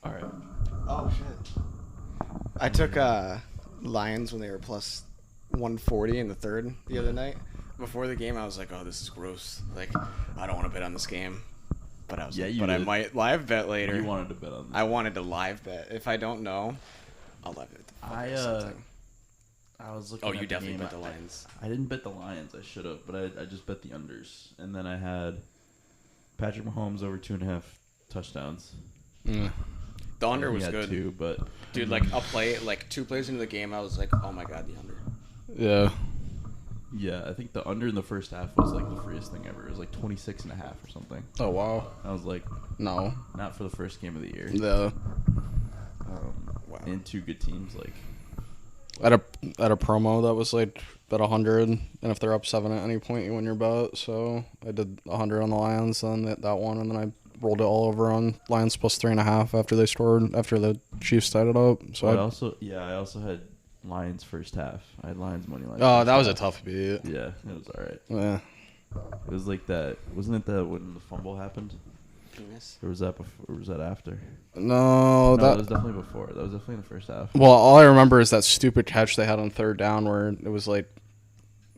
All right. Oh shit! I took Lions when they were plus 140 in the third the other night. Before the game, I was like, "Oh, this is gross. Like, I don't want to bet on this game." But I was like, I might live bet later. You wanted to bet on this. I wanted to live bet. If I don't know, I'll live bet. I was looking. Oh, you at definitely the bet the Lions. I didn't bet the Lions. I should have, but I just bet the unders, and then I had Patrick Mahomes over 2.5 touchdowns. The under was good. 2, but dude, like two plays into the game, I was like, "Oh my god, the under." Yeah. Yeah, I think the under in the first half was like the freest thing ever. It was like 26.5 or something. Oh wow. I was like, No. not for the first game of the year. Yeah. Wow. And two good teams, like. At a promo that was like bet 100, and if they're up 7 at any point, you win your bet. So I did 100 on the Lions on that one, and then I rolled it all over on Lions plus 3.5 after the Chiefs tied it up. So I also had Lions first half. I had Lions money line. Oh, that was a tough beat. Yeah, it was all right. Yeah. It was like that. Wasn't it that when the fumble happened? Or was that before? Or was that after? No, that was definitely before. That was definitely in the first half. Well, all I remember is that stupid catch they had on third down where it was like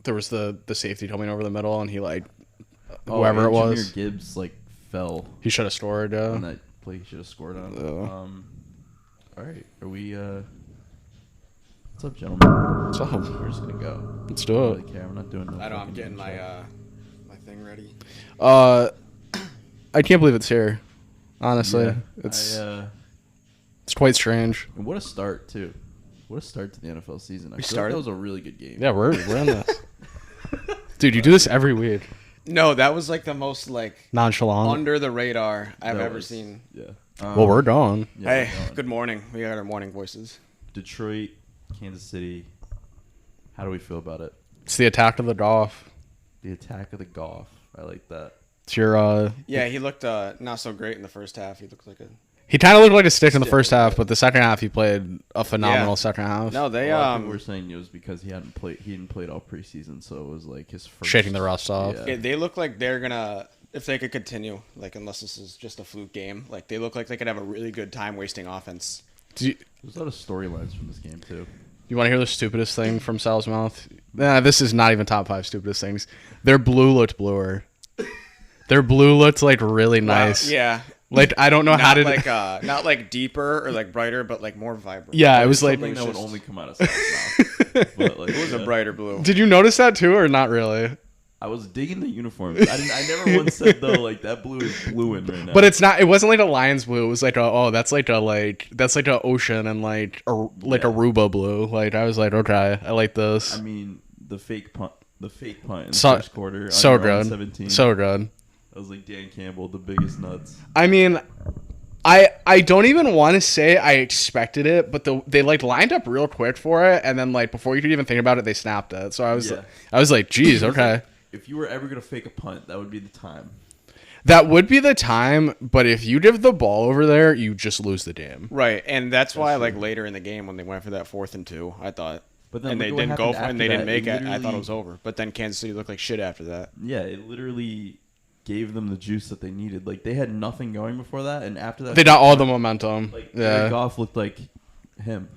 there was the safety coming over the middle, and he whoever it was, Gibbs fell. He should have scored. Yeah. On that play, he should have scored on. All right, are we? What's up, gentlemen? What's up? We're just gonna go. Let's do it. I don't really care. I'm not doing. No I know. I'm getting my thing ready. I can't believe it's here. Honestly, Yeah, it's quite strange. And what a start too! What a start to the NFL season. I feel started? that was a really good game. Yeah, we're in this. Dude, you do this every week. No, that was like the most Nonchalant. under the radar I've ever seen. Yeah. Well, we're done. Yeah, hey, good morning. We got our morning voices. Detroit, Kansas City. How do we feel about it? It's the attack of the Goff. The attack of the Goff. I like that. It's your Yeah, he looked not so great in the first half. He looked like a. He kind of looked like a stick in the first half, but the second half he played a phenomenal second half. No, they we're saying it was because he hadn't played all preseason, so it was like his first shaking the rust off. Yeah, they look like they're gonna, if they could continue, unless this is just a fluke game, they look like they could have a really good time wasting offense. There's a lot of storylines from this game too. You want to hear the stupidest thing from Sal's mouth? This is not even top 5 stupidest things. Their blue looked bluer. Their blue looked really nice. Wow, yeah. I don't know how to not deeper or brighter, but more vibrant. Yeah, it was something that would only come out of Sal's mouth. But it was a brighter blue. Did you notice that too, or not really? I was digging the uniforms. I never once said though that blue is blueing right now. But it's not. It wasn't like a lion's blue. It was that's like a ocean and Aruba blue. I was okay, I like this. I mean the fake punt in the first quarter. So good. 17. So good. I was like Dan Campbell, the biggest nuts. I mean, I don't even want to say I expected it, but they lined up real quick for it, and then before you could even think about it, they snapped it. So I was like, geez, okay. If you were ever gonna fake a punt, that would be the time. That would be the time, but if you give the ball over there, you just lose the game. Right, and that's why later in the game when they went for that 4th and 2, I thought. But then they didn't go for it and they didn't make it. I thought it was over. But then Kansas City looked like shit after that. Yeah, it literally gave them the juice that they needed. They had nothing going before that, and after that they got all the momentum. Goff looked like him.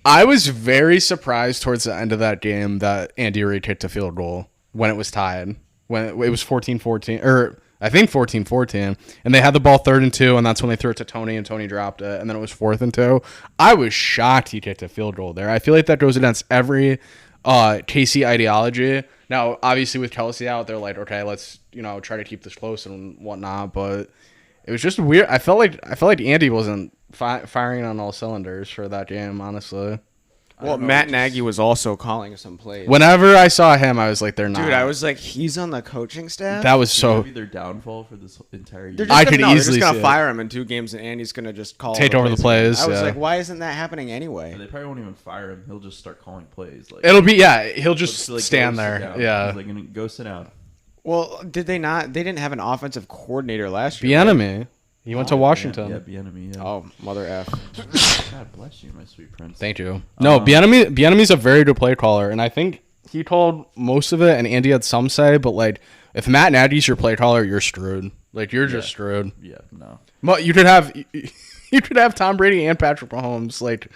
I was very surprised towards the end of that game that Andy Reid kicked a field goal when it was tied. When it was 14-14, or I think 14-14, and they had the ball 3rd and 2, and that's when they threw it to Tony, and Tony dropped it, and then it was 4th and 2. I was shocked he kicked a field goal there. I feel like that goes against every KC ideology. Now, obviously, with Kelsey out, they're like, okay, let's try to keep this close and whatnot. But it was just weird. I felt like Andy wasn't firing on all cylinders for that game, honestly. Well, Matt Nagy was also calling some plays. Whenever I saw him, I was like, they're not. Dude, I was like, he's on the coaching staff? That was so. Maybe their downfall for this entire year. I could easily see they're just going to fire him in 2 games, and Andy's going to just take over the plays. I was like, why isn't that happening anyway? And they probably won't even fire him. He'll just start calling plays. It'll be, he'll just stand there. Yeah. He's go sit down. Well, did they not? They didn't have an offensive coordinator last year. Bieniemy. He went to Washington. Yeah, Bieniemy. Yeah. Oh, mother F. God bless you, my sweet prince. Thank you. No, Bieniemy's a very good play caller, and I think he told most of it, and Andy had some say, but like, if Matt Nagy's your play caller, you're screwed. Like, you're just screwed. Yeah, no. Well, you could have Tom Brady and Patrick Mahomes. Like,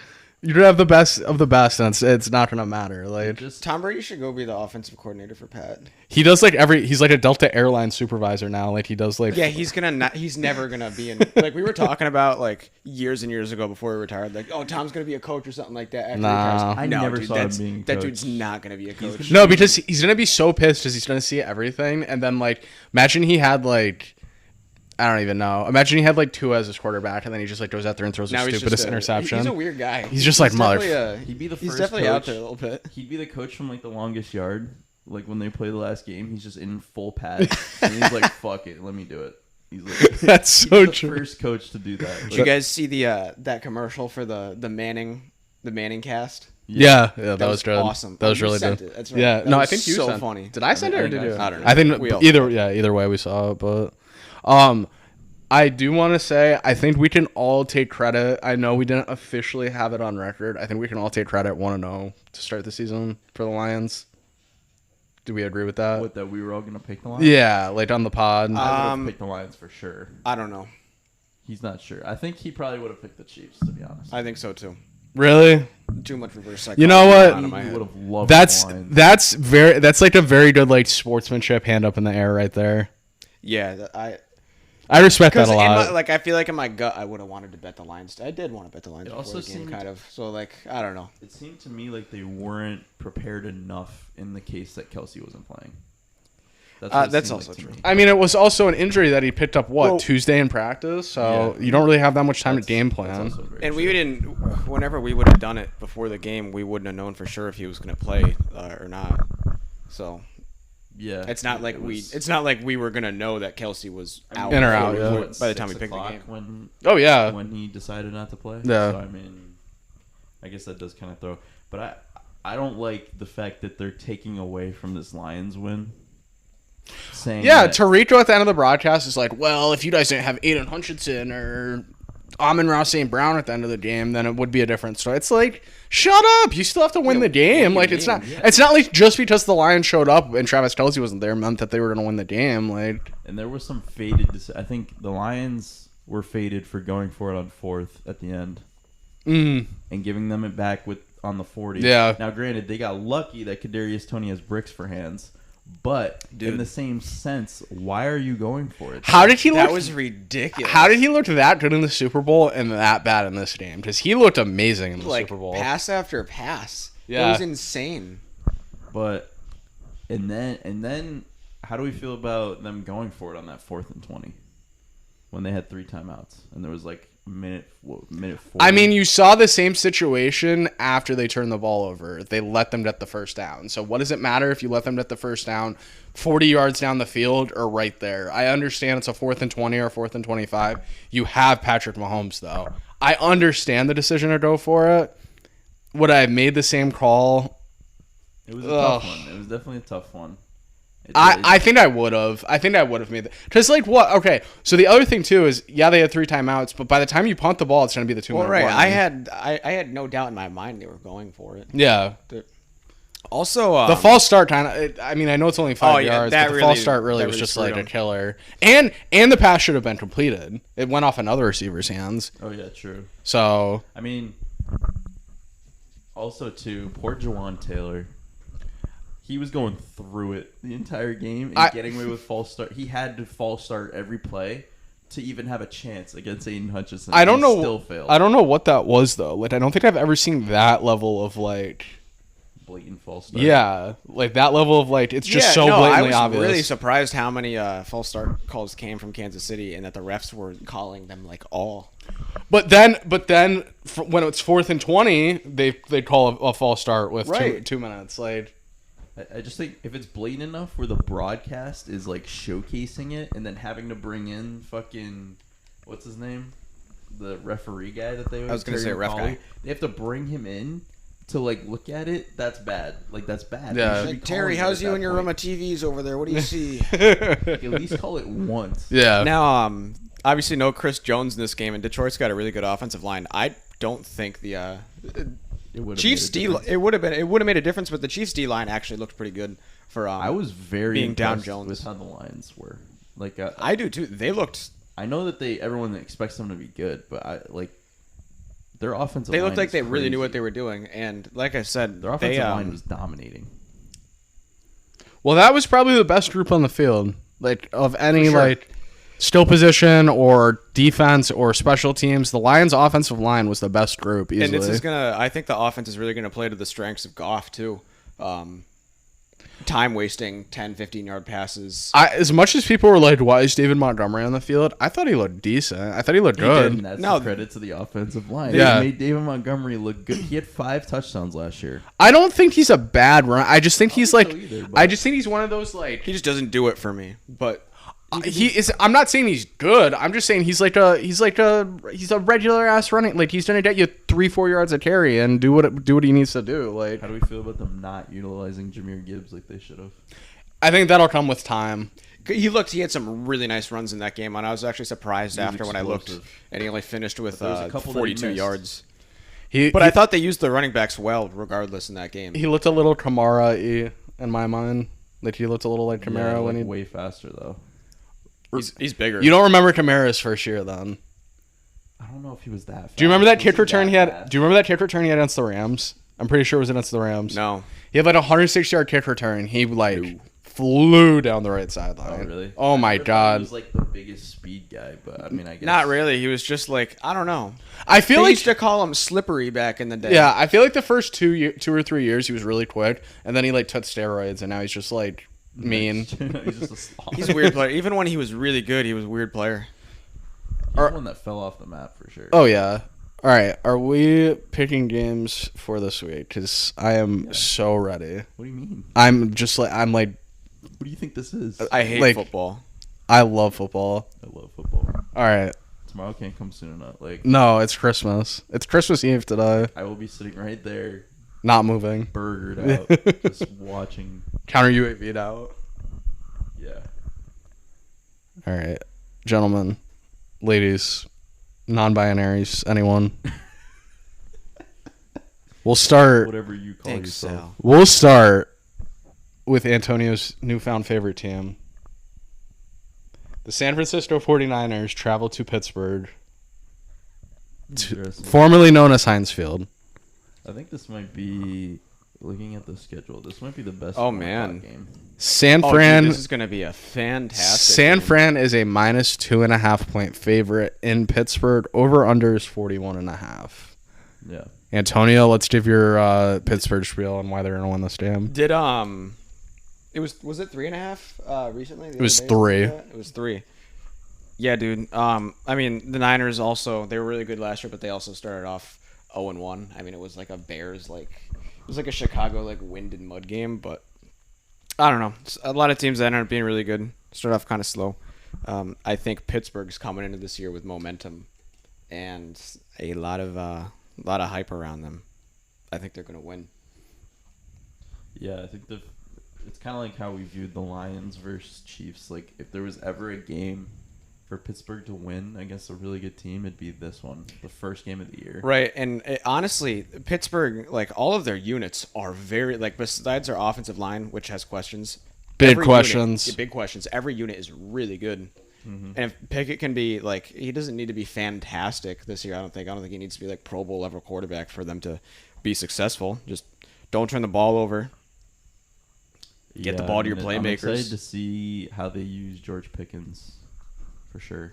you could have the best of the best, and it's not gonna matter. Like, Just Tom Brady should go be the offensive coordinator for Pat. he does like he's like a Delta Airlines supervisor now. Like, he does like Yeah, he's never gonna be in. Like we were talking about like years and years ago before he retired. Like, oh, Tom's gonna be a coach or something like that. After he Nah. retires. I No, never dude, saw him that's- being a that coach. dude's not gonna be a coach. No, because he's gonna be so pissed because he's gonna see everything, and then like imagine he had like I don't even know. Imagine he had like Tua as his quarterback, and then he just like goes out there and throws Now the he's stupidest just interception. He's a weird guy. He's just like, definitely he'd be the He's first definitely coach. out there a little bit. He'd be the coach from like the longest yard. Like when they play the last game, he's just in full pads and he's like, "Fuck it, let me do it." He's like, That's he's so the true. first coach to do that. Did you guys see the that commercial for the Manning cast? Yeah, that was good. awesome. That was You really sent good. it. That's right. Yeah, That no, I was think you so sent. funny. Did I send it or think did I you? sent it. I don't know. I think We all either way we saw it, but I do want to say I think we can all take credit. I know we didn't officially have it on record. I think we can all take credit 1-0 to start the season for the Lions. Do we agree with that? What, that we were all gonna pick the Lions? Yeah, like on the pod. I would have picked the Lions for sure. I don't know. He's not sure. I think he probably would have picked the Chiefs, to be honest. I think so too. Really? Too much reverse psychology. You know what? going on in my He head. would have loved That's the Lions. that's like a very good like sportsmanship hand up in the air right there. Yeah, I respect that a lot. I feel like in my gut, I would have wanted to bet the Lions. I did want to bet the Lions It before also the game, seemed- kind of. So like, I don't know. It seemed to me like they weren't prepared enough in the case that Kelsey wasn't playing. That's, what it That's seemed also like to true. me. I mean, it was also an injury that he picked up Well- Tuesday in practice, so Yeah. you don't really have that much time to That's- game that's plan. also very And true. we didn't. Whenever we would have done it before the game, we wouldn't have known for sure if he was going to play or not. So Yeah, it's not like it we. was- It's not like we were going to know that Kelsey was I mean, out. In or before out, we yeah. went- By the time we 6 picked the o'clock game. when Oh yeah, when he decided not to play. Yeah. So I mean, I guess that does kind of throw. But I don't like the fact that they're taking away from this Lions win. Saying yeah. that, Tarico at the end of the broadcast is like, "Well, if you guys didn't have Aiden Hutchinson or Amon-Ra St. Brown at the end of the game, then it would be a different story." It's like, shut up! You still have to win the game. Like, it's not. yeah. It's not like just because the Lions showed up and Travis Kelce wasn't there meant that they were going to win the game. Like, and there was some faded. I think the Lions were faded for going for it on 4th at the end and giving them it back on the 40. Yeah. Now, granted, they got lucky that Kadarius Toney has bricks for hands. But in the same sense, why are you going for it? how did he look? That was ridiculous. How did he look that good in the Super Bowl and that bad in this game? Because he looked amazing in the like Super Bowl. pass after pass? Yeah. It was insane. But and then how do we feel about them going for it on that 4th and 20 when they had 3 timeouts and there was like minute 40? I mean, you saw the same situation after they turned the ball over. They let them get the first down. So what does it matter if you let them get the first down 40 yards down the field or right there? I understand it's a 4th and 20 or 4th and 25. You have Patrick Mahomes, though. I understand the decision to go for it. Would I have made the same call? It was a tough one. It was definitely a tough one. I think I would have. I think I would have made that. Because, like, what? Okay, so the other thing, too, is, yeah, they had 3 timeouts, but by the time you punt the ball, it's going to be the 2-minute Well, right. warning. I had no doubt in my mind they were going for it. Yeah. Also, The false start kind of. I mean, I know it's only 5 yards, that but the really- false start really that was really just like screwed a 'em. killer. And the pass should have been completed. It went off another receiver's hands. Oh yeah, true. So I mean, also too, poor Jawan Taylor. He was going through it the entire game and getting away with false start. He had to false start every play to even have a chance against Aiden Hutchinson. I don't He know. Still failed. I don't know what that was though. Like, I don't think I've ever seen that level of like. Blatant false start. Yeah, like that level of like it's just so I blatantly was obvious. really surprised how many false start calls came from Kansas City and that the refs were calling them like all. But then, when it's 4th and 20, they call a false start with Right. 2 minutes. Like, I just think if it's blatant enough where the broadcast is like showcasing it and then having to bring in fucking what's his name, the referee guy that they I was gonna say ref guy. They have to bring him in to like look at it. That's bad. Like that's bad. Yeah. They should be Like, Terry, calling it how's at you that in your room point. of TVs over there? What do you see? Like, at least call it once. yeah, Now, obviously no Chris Jones in this game, and Detroit's got a really good offensive line. I don't think the Chiefs D it would have made a difference, but the Chiefs D line actually looked pretty good for I was very being down impressed Jones with how the Lions were. Like I do too. They looked. I know that everyone expects them to be good, but their offensive. They line looked like is they really knew what crazy. they were doing, and like I said, Their offensive line was dominating. Well, that was probably the best group on the field, like of any For sure. like skill position or defense or special teams. The Lions' offensive line was the best group easily. And this is gonna. I think the offense is really gonna play to the strengths of Goff too. Time wasting 10, 15-yard passes. As much as people were like, "Why is David Montgomery on the field?" I thought he looked decent. I thought he looked good. And that's the credit to the offensive line. Yeah. They made David Montgomery look good. He had 5 touchdowns last year. I don't think he's a bad run. I just think he's like. so either, but- I just think he's one of those like. He just doesn't do it for me. But He is. I'm not saying he's good. I'm just saying he's a regular ass running. Like he's gonna get you 3-4 yards of carry and do what he needs to do. Like How do we feel about them not utilizing Jahmyr Gibbs like they should have? I think that'll come with time. he had some really nice runs in that game, and I was actually surprised He was after when I looked, explosive. and he only finished with But there was a couple that he 42 missed. yards. But I thought they used the running backs well, regardless in that game. he looked a little Kamara-y in my mind. Like he looked a little like Kamara Yeah, when he. way faster though. He's bigger. You don't remember Kamara's first year then? I don't know if he was that fast. Do you remember that Was kick he return that he had? fast? Do you remember that kick return he had against the Rams? I'm pretty sure it was against the Rams. No. He had like a 106-yard kick return. He flew down the right sideline. Oh really? Oh my I thought god. He was like the biggest speed guy, but I mean, I guess Not really. He was just like, I don't know. I feel They like used to call him slippery back in the day. yeah, I feel like the first 2 or 3 years he was really quick, and then he like took steroids, and now he's just like mean. He's just a slob. He's a weird player. Even when he was really good, he was a weird player. He's the one that fell off the map for sure. Oh yeah. All right, are we picking games for this week? Because I am so ready. What do you mean? I'm like What do you think this is? I hate Like- football. I love football. I love football. All right. Tomorrow can't come soon enough. Like No, it's Christmas. It's Christmas Eve today. I will be sitting right there, Not moving. burgered out, just watching. Counter UAV'd out. Yeah. All right, gentlemen, ladies, non-binaries, anyone. We'll start. Whatever you call Thanks, yourself. Sal. We'll start with Antonio's newfound favorite team. The San Francisco 49ers travel to Pittsburgh, Interesting. formerly known as Heinz Field. I think this might be, looking at the schedule, this might be the best. Oh, 1 man. o'clock game. San Oh, Fran. dude, this is going to be a fantastic San game. Fran is a minus 2.5 point favorite in Pittsburgh. Over under is 41.5. Yeah. Antonio, let's give your Pittsburgh spiel on why they're gonna win this game. Did it was it 3.5 recently? It was 3. It was 3. Yeah, dude. I mean, the Niners also, they were really good last year, but they also started off 0-1. I mean, it was like a Bears it was like a Chicago wind and mud game, but I don't know. A lot of teams that ended up being really good start off kind of slow. I think Pittsburgh's coming into this year with momentum and a lot of hype around them. I think they're gonna win. Yeah, I think it's kind of like how we viewed the Lions versus Chiefs. Like, if there was ever a game for Pittsburgh to win against a really good team, it'd be this one, the first game of the year. Right, and honestly, Pittsburgh, all of their units are very, besides their offensive line, which has questions. Big every questions. Big questions. Every unit is really good. Mm-hmm. And if Pickett can be, he doesn't need to be fantastic this year, I don't think. I don't think he needs to be, Pro Bowl level quarterback for them to be successful. Just don't turn the ball over. Get the ball to your I'm playmakers. excited to see how they use George Pickens, for sure.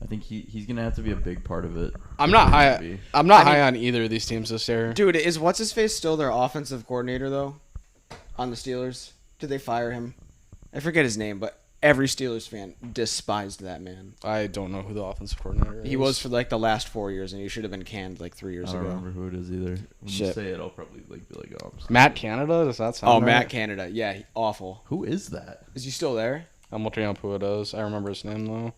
I think he's gonna have to be a big part of it. I'm not He's high. gonna I'm not I mean- high on either of these teams this year. Dude, is what's-his-face still their offensive coordinator, though, on the Steelers? Did they fire him? I forget his name, but every Steelers fan despised that man. I don't know who the offensive coordinator is. He was for the last 4 years, and he should have been canned 3 years I don't ago. remember who it is either. When you Shit. say it, I'll probably be like, oh, I'm sorry. Matt Canada. Does that sound? Oh, right? Matt Canada. Yeah, awful. Who is that? Is he still there? I'm looking up who it is. I remember his name though.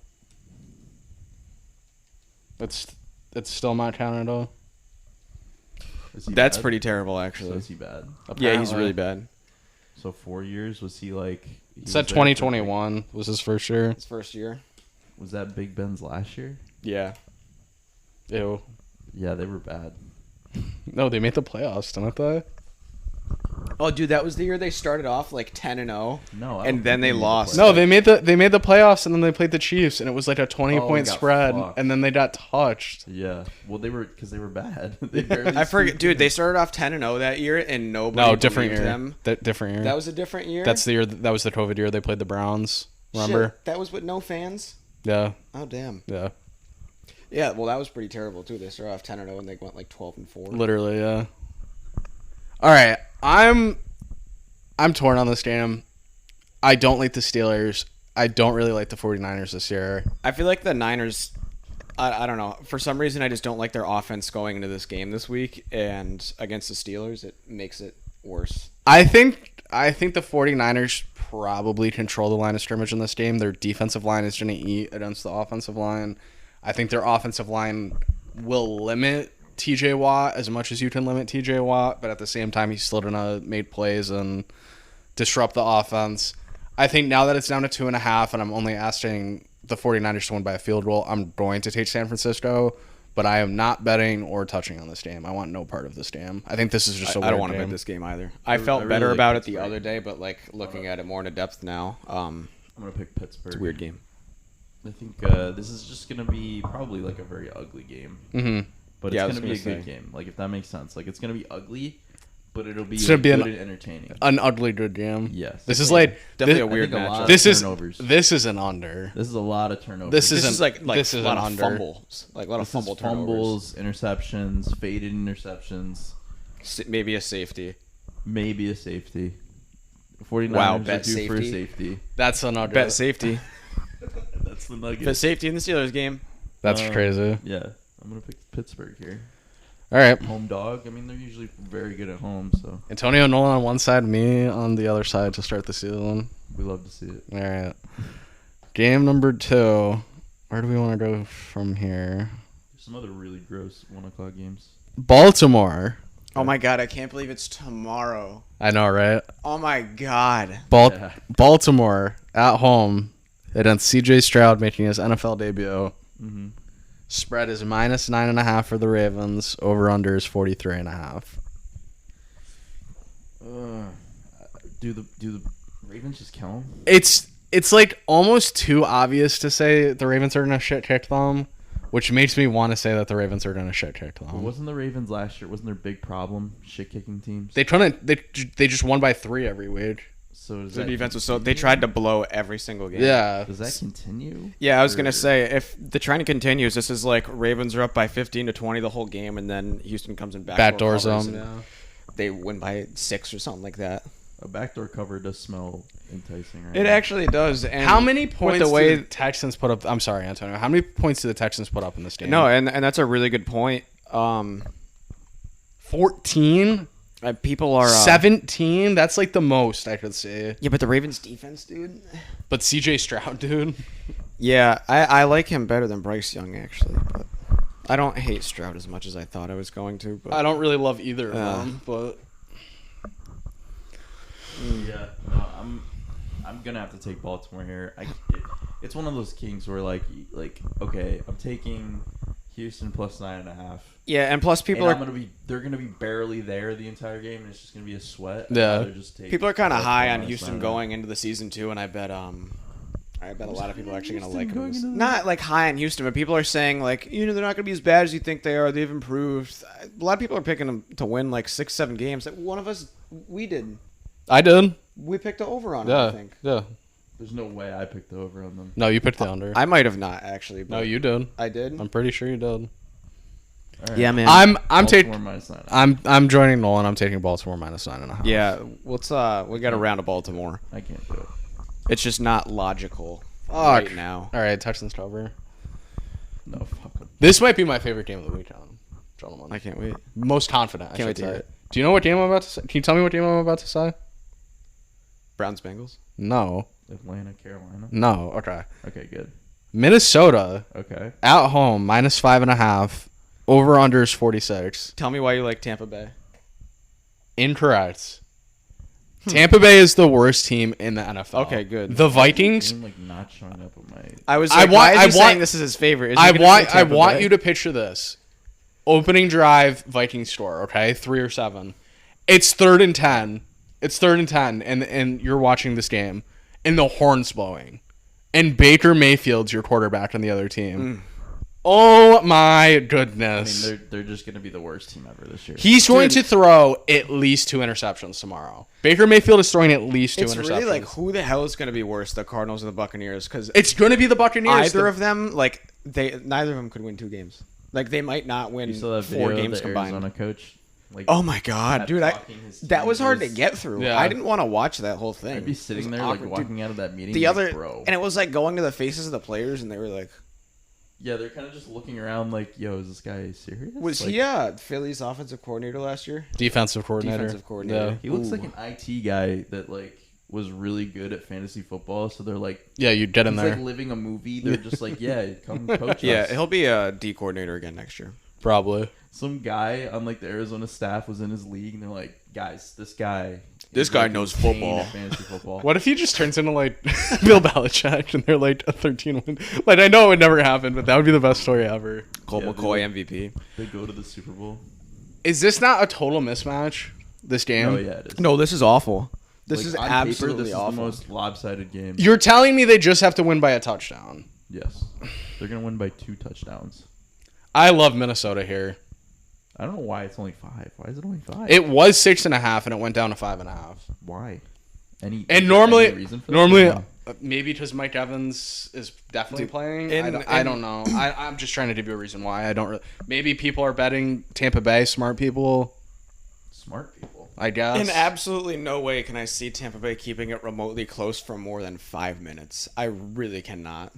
It's still Matt Canada. Is he That's bad? pretty terrible, So actually. is he bad? Yeah, he's Apparently. really bad. So 4 years, was he like? It said 2021 was his first year. His first year. Was that Big Ben's last year? Yeah. Ew. Yeah, they were bad. No, they made the playoffs, didn't they? Oh, dude, that was the year they started off like 10-0. No, And then they lost. No, they made the playoffs and then they played the Chiefs and it was like a 20-point got spread fucked. and then they got touched. Yeah. Well, because they were bad. They barely I forget, squeaked dude. in. They started off 10-0 that year, and nobody No, different believed year. them. Different year. That was a different year. That's the year. That was the COVID year. They played the Browns. Remember? Shit, that was with no fans. Yeah. Oh damn. Yeah. Yeah, well, that was pretty terrible too. They started off 10-0 and they went like 12-4. Literally, yeah. All right, I'm torn on this game. I don't like the Steelers. I don't really like the 49ers this year. I feel like the Niners. I don't know. For some reason, I just don't like their offense going into this game this week, and against the Steelers, it makes it worse. I think the 49ers probably control the line of scrimmage in this game. Their defensive line is going to eat against the offensive line. I think their offensive line will limit TJ Watt as much as you can limit TJ Watt, but at the same time, he's still going to make plays and disrupt the offense. I think now that it's down to 2.5 and I'm only asking the 49ers to win by a field goal, I'm going to take San Francisco, but I am not betting or touching on this game. I want no part of this game. I think this is just a I don't want to bet this game either. I felt really better like about it the Pittsburgh. other day, but like looking at it more in depth now, I'm gonna pick Pittsburgh. it's a weird game. I think this is just gonna be probably like a very ugly game, Mm-hmm. but Yeah, I it's was gonna be a gonna good say. game. Like if that makes sense. Like it's gonna be ugly, but it'll be, It's gonna be good an- and entertaining. An ugly good game. Yes. This is like Definitely a I weird think a lot matchup. of this is turnovers. this is an under. This is a lot of turnovers. This This isn't- is like this a is lot an of under. fumbles, like a lot of This is fumble turnovers. fumbles, interceptions, faded interceptions, Maybe a safety. maybe a safety. 49ers Wow, are bet due for a safety. safety. That's an under. Bet safety. That's the nugget. Bet safety in the Steelers game. That's crazy. Yeah, I'm gonna pick Pittsburgh here. All right. Home dog. I mean, they're usually very good at home, so Antonio Nolan on one side, me on the other side to start the season. we love to see it. All right. Game number 2. Where do we want to go from here? There's some other really gross 1:00 games. Baltimore. Oh my god, I can't believe it's tomorrow. I know, right? Oh my god. Yeah. Baltimore at home against CJ Stroud making his NFL debut. Mm-hmm. Spread is -9.5 for the Ravens. Over under is 43.5. Do the Ravens just kill them? It's like almost too obvious to say the Ravens are gonna shit kick them, which makes me want to say that the Ravens are gonna shit kick them. Wasn't the Ravens last year? Wasn't their big problem shit kicking teams? They couldn't. They just won by 3 every week. So does Their that defense was so. They continue? tried to blow every single game. Yeah. Does that continue? Yeah, I was Or- gonna say if the trend continues, this is like Ravens are up by 15-20 the whole game, and then Houston comes in Backdoor covers, zone. and they win by 6 or something like that. A backdoor cover does smell enticing, right? It actually does. And How many with points the way did the Texans put up? I'm sorry, Antonio. How many points did the Texans put up in this game? no, and that's a really good point. 14, People are 17. That's like the most I could say. Yeah, but the Ravens defense, dude. But CJ Stroud, dude. Yeah, I like him better than Bryce Young actually, but I don't hate Stroud as much as I thought I was going to. But I don't really love either of them, but Yeah, no, I'm gonna have to take Baltimore here. It's one of those kings where like okay, I'm taking Houston plus 9.5. yeah, and plus people They're gonna be barely there the entire game, and it's just gonna be a sweat. Yeah. I'd rather just take people are kind of Baltimore high on minus Houston 9.5. going into the season too, and I bet a lot of people are actually gonna Houston like going them. into the- Not like high on Houston, but people are saying like they're not gonna be as bad as you think they are. They've improved. A lot of people are picking them to win like 6-7 games. Like one of us, we did. I did. We picked the over on them. Yeah, I think yeah. There's no way I picked the over on them. No, you picked the under. I might have not actually. But No, you did. I did. I'm pretty sure you did. All right. Yeah, man. I'm Baltimore taking. minus 9.5. I'm joining Nolan. I'm taking Baltimore minus 9.5. Yeah, let's we got a round of Baltimore. I can't do it. It's just not logical Fuck. right now. All right, Texans cover. No, fuck them. This might be my favorite game of the week, gentlemen. I can't wait. Most confident. I Can't wait should to say. hear it. Do you know what game I'm about to say? Can you tell me what game I'm about to say? Browns Bengals. No. Atlanta, Carolina. No. Okay. Okay, good. Minnesota Okay. at home minus 5.5. Over under is 46. Tell me why you like Tampa Bay. Incorrect. Tampa Bay is the worst team in the NFL. Okay, good. The Vikings. I'm like not showing up on my. I was. Like, why is he saying this is his favorite? Is he gonna say Tampa Bay? You to picture this. Opening drive, Vikings score. Okay, 3 or 7. It's 3rd and 10. It's 3rd and 10, and you're watching this game, and the horn's blowing, and Baker Mayfield's your quarterback on the other team. Oh my goodness! I mean, they're just going to be the worst team ever this year. He's going to throw at least 2 interceptions tomorrow. Baker Mayfield is throwing at least 2 interceptions. It's really like, who the hell is going to be worse, the Cardinals or the Buccaneers? Because it's going to be the Buccaneers. Either of them, like neither of them could win 2 games. Like they might not win 4 games combined. Arizona coach. Like, oh my god, dude! That was hard to get through. Yeah. I didn't want to watch that whole thing. I'd be sitting there like walking out of that meeting. Bro. And it was like going to the faces of the players, and they were like, yeah, they're kind of just looking around like, yo, is this guy serious? Was he Philly's offensive coordinator last year? Defensive coordinator. Yeah. He looks like an IT guy that like was really good at fantasy football. So they're like, yeah, you get in there. Like living a movie. They're just like, yeah, come coach us. Yeah, he'll be a D coordinator again next year. Probably. Some guy on like the Arizona staff was in his league, and they're like, guys, this guy knows football. Fantasy football. What if he just turns into like Bill Belichick and they're like a 13-win? Like I know it would never happen, but that would be the best story ever. Colt McCoy MVP. They go to the Super Bowl. Is this not a total mismatch? This game? Oh yeah, it is. No, this is awful. This like, is on absolutely paper, this awful. Is the most lopsided game. You're telling me they just have to win by a touchdown? Yes, they're gonna win by 2 touchdowns. I love Minnesota here. I don't know why it's only 5. Why is it only 5? It was 6.5 and it went down to 5.5. Why? Normally, maybe because Mike Evans is definitely playing. I don't know. I'm just trying to give you a reason why. I don't really. Maybe people are betting Tampa Bay. Smart people. I guess. In absolutely no way can I see Tampa Bay keeping it remotely close for more than 5 minutes. I really cannot.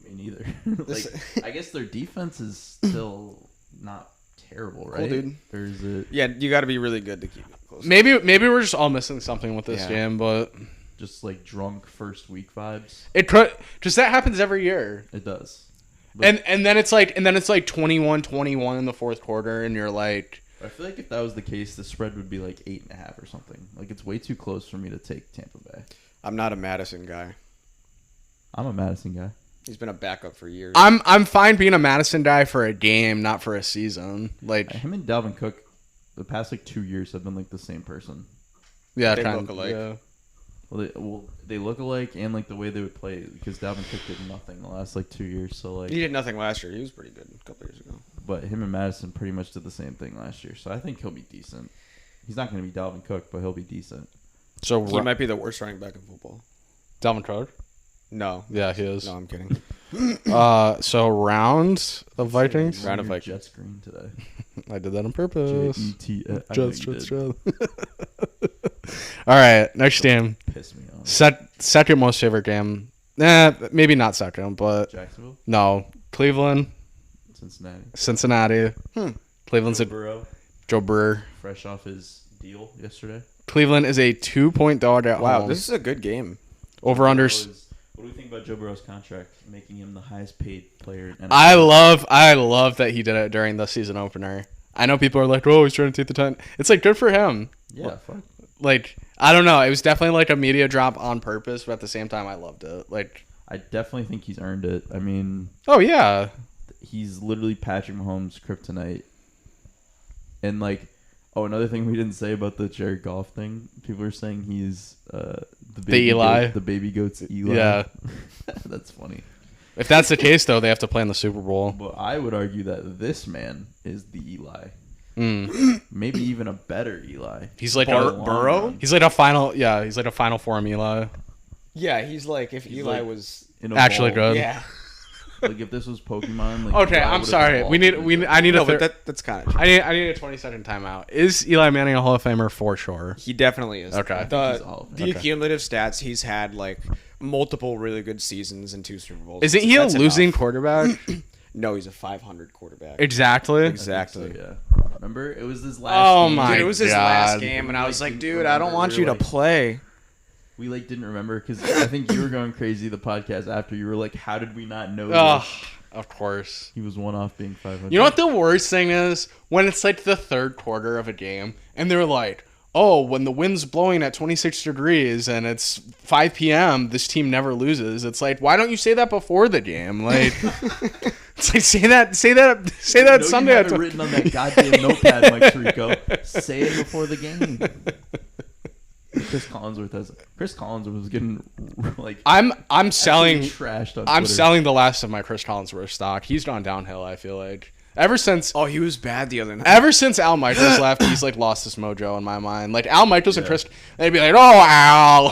Me neither. Like, I guess their defense is still not terrible, right? Cool, dude. Or is it? Yeah, you got to be really good to keep it close. Maybe we're just all missing something with this game, but just like drunk first week vibes. It could. Just that happens every year. It does. But and then it's like 21-21 in the fourth quarter, and you're like. I feel like if that was the case, the spread would be like 8.5 or something. Like it's way too close for me to take Tampa Bay. I'm not a Madison guy. I'm a Madison guy. He's been a backup for years. I'm fine being a Madison guy for a game, not for a season. Like him and Dalvin Cook, the past like 2 years have been like the same person. Yeah, they look alike. Yeah. Well, they look alike, and like the way they would play, because Dalvin Cook did nothing the last like 2 years. So like he did nothing last year. He was pretty good a couple years ago. But him and Madison pretty much did the same thing last year. So I think he'll be decent. He's not going to be Dalvin Cook, but he'll be decent. So he might be the worst running back in football. Dalvin Cook? No. Yeah, he is. No, I'm kidding. So round of Vikings? Round of Vikings. Jets green today. I did that on purpose. Jets. All right, next game. Piss me off. Second most favorite game. Maybe not second, but Jacksonville? No. Cleveland. Cincinnati. Cleveland's Joe Burrow. Fresh off his deal yesterday. Cleveland is a 2-point dog at home. Wow, this is a good game. Over under. What do we think about Joe Burrow's contract, making him the highest paid player in NFL? I love that he did it during the season opener. I know people are like, oh, he's trying to take the time. It's like good for him. Yeah, fuck. Like, I don't know. It was definitely like a media drop on purpose, but at the same time, I loved it. Like, I definitely think he's earned it. I mean, oh yeah, he's literally Patrick Mahomes' kryptonite. And like, oh, another thing we didn't say about the Jared Goff thing. People are saying he's the baby goat's Eli. Yeah, that's funny. If that's the case, though, they have to play in the Super Bowl. But I would argue that this man is the Eli. Maybe even a better Eli. He's like a Burrow. He's like a final. Yeah, he's like a Final Form Eli. Yeah, he's like if Eli was actually good. Yeah. Like if this was Pokemon. Like okay, I'm sorry. I need that's kind of. I need a 20-second timeout. Is Eli Manning a Hall of Famer for sure? He definitely is. Okay. The accumulative stats, he's had like multiple really good seasons and 2 Super Bowls. Isn't he a losing quarterback? No, he's a 500 quarterback. Exactly. So, yeah. Remember, it was this last. game. Dude, it was his last game, and I was like, dude, I don't want you to play. We like didn't remember because I think you were going crazy the podcast after. You were like, how did we not know this? Of course. He was one off being 500. You know what the worst thing is? When it's like the third quarter of a game and they're like, oh, when the wind's blowing at 26 degrees and it's 5 p.m., this team never loses. It's like, why don't you say that before the game? Like, it's like say that No, Sunday. you have it written on that goddamn notepad, Mike Tirico. Say it before the game. Chris Collinsworth was getting like I'm selling trashed on I'm Twitter. selling the last of my Chris Collinsworth stock. He's gone downhill, I feel like. Ever since Oh, he was bad the other night. Al Michaels left, he's like lost his mojo in my mind. Like Al Michaels and Chris, they'd be like, "Oh, Al,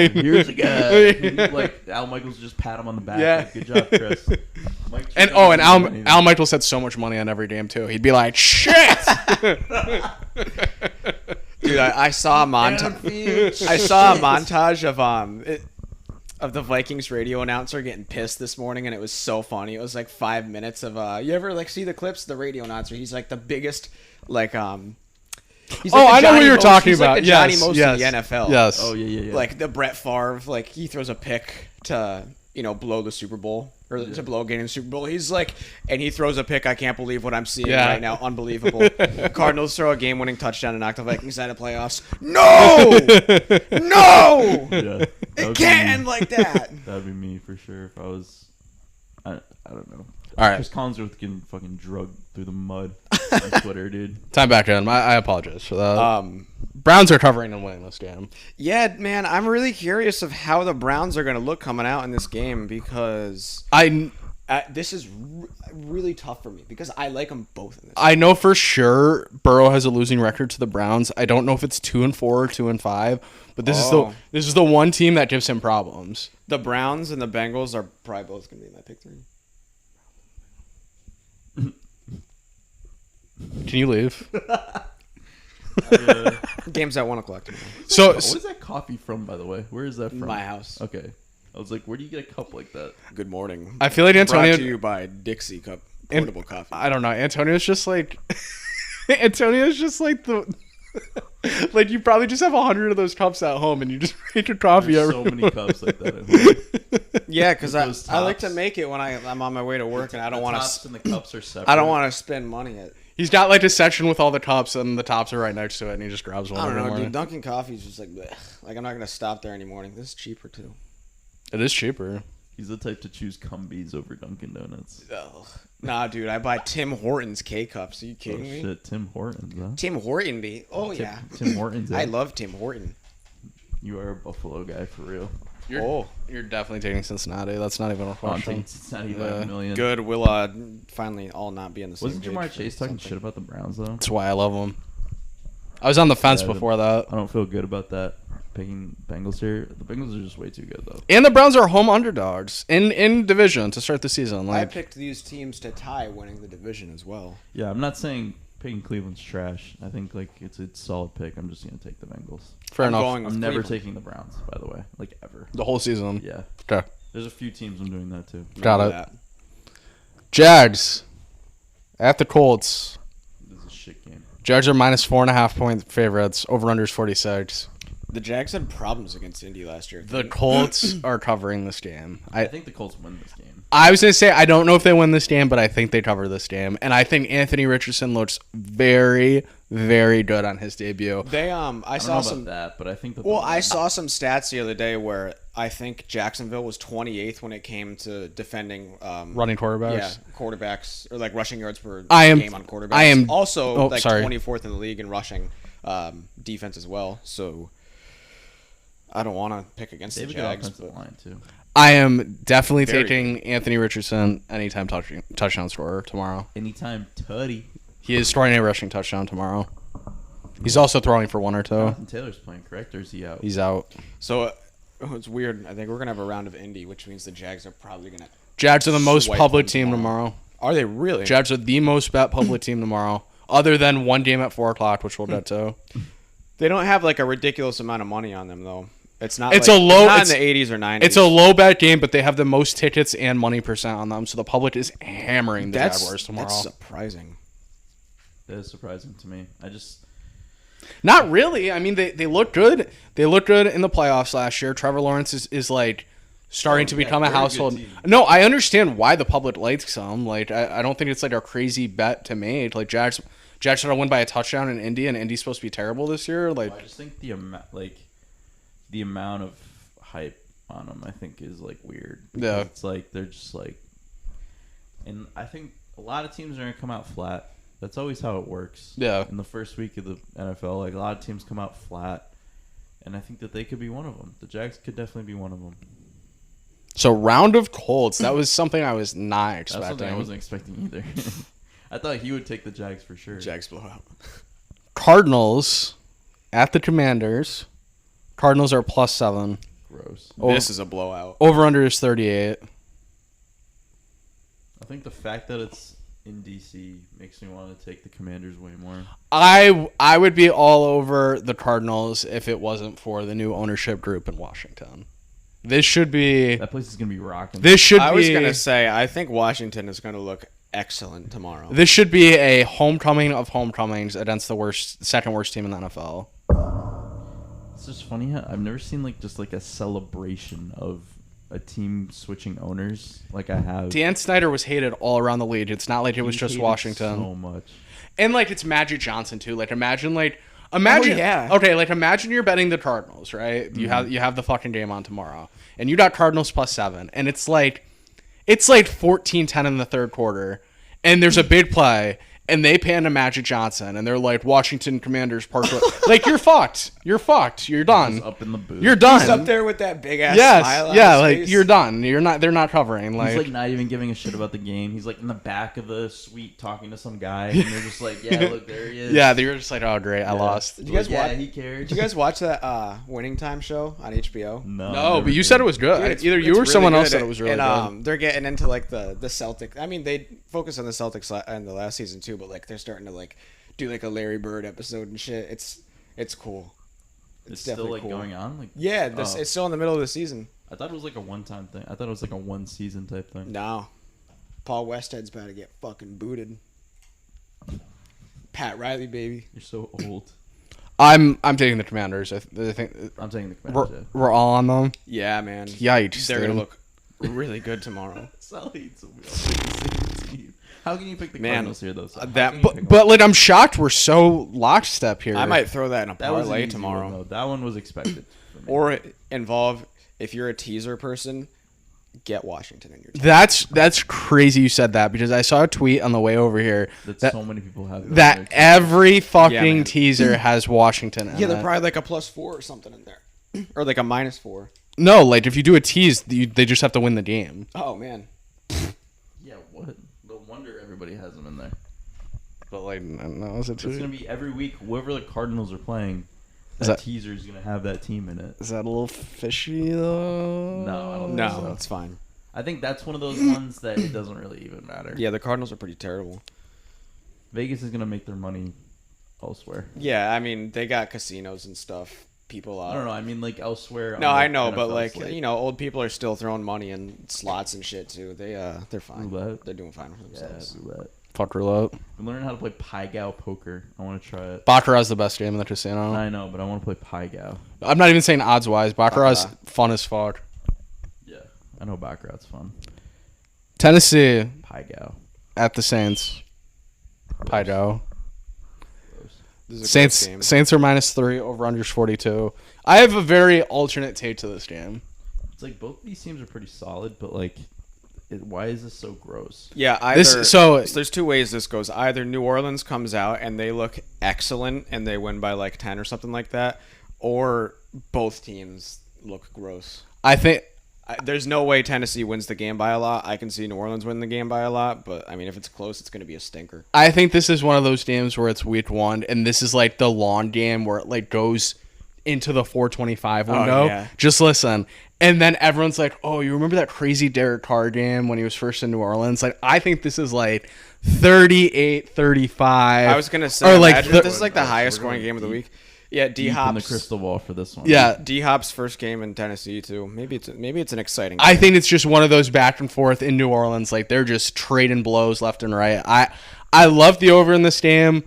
Here's a guy." Like Al Michaels just pat him on the back. Yeah. Like, good job, Chris. Mike and Tirico and doesn't do anything. Al Michaels had so much money on every game too. He'd be like, "Shit." Dude, I saw a montage. I saw a montage of the Vikings radio announcer getting pissed this morning, and it was so funny. It was like 5 minutes of you ever like see the clips of the radio announcer? He's like the biggest like he's like the I know Johnny what you're Most- talking he's about. Like the Yes, Johnny Most yes, of the NFL. yes. Oh yeah. Like the Brett Favre, like he throws a pick to blow the Super Bowl or to blow a game in the Super Bowl. He's like, and he throws a pick. I can't believe what I'm seeing right now. Unbelievable. Cardinals throw a game-winning touchdown and knock the Vikings out of playoffs. No, no, Yeah. it can't end like that. That'd be me for sure if I was. I don't know. All right. Chris Collinsworth getting fucking drugged through the mud on Twitter, dude. Time back in. I apologize for that. Browns are covering and winning this game. Yeah, man, I'm really curious of how the Browns are going to look coming out in this game because this is really tough for me because I like them both in this. I know for sure Burrow has a losing record to the Browns. I don't know if it's 2-4 or 2-5, but this is the one team that gives him problems. The Browns and the Bengals are probably both going to be my pick 3. Can you leave? Game's at 1 o'clock tomorrow. So What is that coffee from, by the way? Where is that from? My house. Okay. I was like, where do you get a cup like that? Good morning. I feel like Brought Antonio. to you by Dixie Cup portable coffee. I don't know. Antonio's just like the. Like you probably just have 100 of those cups at home, and you just make your coffee. There's every so many cups like that at home. Yeah, because Those I like to tops. make it when I'm on my way to work, and I don't want tops to. and the cups are separate. I don't want to spend money at. He's got like a section with all the cups, and the tops are right next to it, and he just grabs one. I don't every know, morning. dude. Dunkin' Coffee is just like, bleh. Like I'm not gonna stop there any morning. This is cheaper too. It is cheaper. He's the type to choose Cumbies over Dunkin' Donuts. Ugh. Nah, dude. I buy Tim Hortons K cups. Are you Oh kidding me? shit, Tim Hortons, huh? Tim Horton, be. Oh yeah. Tim Hortons. I eh? love Tim Horton. You are a Buffalo guy for real. You're definitely taking Cincinnati. That's not even a I'm question. taking Cincinnati by a million. Good. We'll finally all not be in the same. Wasn't page Jamar for Chase talking something. shit about the Browns though? That's why I love them. I was on the fence Yeah, before that. I don't feel good about that. Picking Bengals here. The Bengals are just way too good though. And the Browns are home underdogs in division to start the season. I Like picked these teams to tie winning the division as well. Yeah, I'm not saying picking Cleveland's trash. I think like it's a solid pick. I'm just gonna take the Bengals. fair I'm enough. going with I'm never Cleveland. taking the Browns, by the way. Like ever. The whole season. Yeah. Okay. There's a few teams I'm doing that too. Got Remember it. that. Jags at the Colts. This is a shit game. Jags are minus 4.5 point favorites. Over under is 46. The Jags had problems against Indy last year. The Colts are covering this game. I think the Colts win this game. I was going to say, I don't know if they win this game, but I think they cover this game. And I think Anthony Richardson looks very, very good on his debut. They I I don't know saw about some. that, but I think that. Well, I saw some stats the other day where I think Jacksonville was 28th when it came to defending Running quarterbacks. Yeah, quarterbacks or like rushing yards per game on quarterbacks. I am- also oh, like sorry. 24th in the league in rushing defense as well. So I don't want to pick against They have the a good Jags. offensive But line too. I am definitely Very taking Anthony Richardson anytime touchdown scorer tomorrow. Anytime Tutty. He is scoring a rushing touchdown tomorrow. He's also throwing for 1 or 2. Jonathan Taylor's playing, correct, or is he out? He's out. so it's weird. I think we're gonna have a round of Indy, which means the Jags are probably gonna. Jags are the most Swipe public them team tomorrow. tomorrow. Are they really? Jags are the most bet public team tomorrow, other than one game at 4 o'clock, which we'll get to. They don't have like a ridiculous amount of money on them though. It's not. It's like, a low- It's not it's- in the 80s or 90s. It's a low bet game, but they have the most tickets and money percent on them, so the public is hammering the Jaguars tomorrow. That's surprising. That is surprising to me. I just Not really. I mean, they look good. They looked good in the playoffs last year. Trevor Lawrence is like starting to become a they're a good household. team. No, I understand why the public likes him. Like, I don't think it's like a crazy bet to make. Like, Jags Jags should win by a touchdown in Indy, and Indy's supposed to be terrible this year. Like, I just think the amount of hype on them, I think, is like weird. Yeah. It's like they're just like, and I think a lot of teams are gonna come out flat. That's always how it works. Yeah. In the first week of the NFL, like a lot of teams come out flat, and I think that they could be one of them. The Jags could definitely be one of them. so round of Colts. That was something I was not That's expecting. something I wasn't expecting either. I thought he would take the Jags for sure. Jags blowout. Cardinals at the Commanders. Cardinals are +7. Gross. This is a blowout. Over under is 38. I think the fact that it's in DC makes me want to take the Commanders way more. I would be all over the Cardinals if it wasn't for the new ownership group in Washington. This should be. That place is gonna be rocking. I was gonna say I think Washington is gonna look excellent tomorrow. This should be a homecoming of homecomings against the second worst team in the NFL. It's just funny how I've never seen like just like a celebration of a team switching owners like I have. Dan Snyder was hated all around the league. It's not like it was He just hated Washington. so much. And like it's Magic Johnson too. Like imagine. yeah. Okay, like imagine you're betting the Cardinals, right? Mm-hmm. You have the fucking game on tomorrow, and you got Cardinals +7, and it's like 14-10 in the third quarter, and there's a big play, and they pan to Magic Johnson, and they're like Washington Commanders partial. Like you're fucked. You're fucked. You're done. He's up in the booth. You're done. He's up there with that big ass Yes. smile on Yeah. his Like face. you're done. You're not. They're not covering. He's Like like not even giving a shit about the game. He's like in the back of the suite talking to some guy, and they're just like, "Yeah, look, there he is." yeah. They're just like, oh great, I lost. Did you guys yeah, watch? he cared. Did you guys watch that Winning Time show on HBO? No, No, never but you did. said it was good. Dude, it's- Either it's you or really someone else good. said it was really and, good. they're getting into like the Celtics. I mean, they focus on the Celtics in the last season too, but like they're starting to like do like a Larry Bird episode and shit. It's cool. It's still definitely like cool. going on. Like Yeah, Oh. it's still in the middle of the season. I thought it was like a one-time thing. I thought it was like a one-season type thing. No, Paul Westhead's about to get fucking booted. Pat Riley, baby. You're so old. I'm taking the Commanders. I think I'm taking the we're, Commanders. we're all on them. Yeah, man. Yikes! They're gonna dude. look really good tomorrow. How can you pick the Man, Cardinals here though? So how that- can you pick But like I'm shocked we're so lockstep here. I might throw that in a that was an parlay easy tomorrow. one, though. That one was expected. For me. Or involve, if you're a teaser person, get Washington in your team. That's crazy you said that because I saw a tweet on the way over here that so many people have that on their team. every fucking man. teaser has Washington in Yeah, they're it. probably like a +4 or something in there. Or like a -4. No, like if you do a tease, they just have to win the game. Oh, man. Yeah, what? No wonder everybody has them in there. But like, no, is it It's gonna be every week. Whoever the Cardinals are playing, that teaser is gonna have that team in it. Is that a little fishy though? No, I don't think No, so. it's fine. I think that's one of those ones that it doesn't really even matter. Yeah, the Cardinals are pretty terrible. Vegas is gonna make their money elsewhere. Yeah, I mean, they got casinos and stuff. People I don't know. I mean, like elsewhere. No, on the I know, but NFL like slate. you know, old people are still throwing money in slots and shit too. They're fine. Roulette. They're doing fine for Yeah, themselves. roulette. Fuck roulette. I'm learning how to play Pai Gow poker. I want to try it. Baccarat's the best game in the casino. I know, but I want to play Pai Gow. I'm not even saying odds wise. Baccarat's Baccarat. fun as fuck. Yeah, I know Baccarat's fun. Tennessee Pai Gow. at the Saints. Pido. This is a close Saints game. Saints are -3 over unders 42. I have a very alternate take to this game. It's like both these teams are pretty solid, but like, why is this so gross? Yeah, either This- so- there's two ways this goes. Either New Orleans comes out and they look excellent and they win by like 10 or something like that, or both teams look gross. I think There's no way Tennessee wins the game by a lot. I can see New Orleans win the game by a lot, but I mean, if it's close, it's going to be a stinker. this is one of those games where it's week 1 and this is like the long game where it like goes into the 425 window. yeah. Just listen. And then everyone's like, "Oh, you remember that crazy Derek Carr game when he was first in New Orleans?" Like I think this is like 38-35. I was going to say, or like imagine if this is like the We're highest going scoring game of the deep. week. Yeah, Deep in the D-Hop's crystal ball for this one. yeah. D-Hop's first game in Tennessee too. Maybe it's an exciting game. I think it's just one of those back and forth in New Orleans. Like they're just trading blows left and right. I love the over in this game.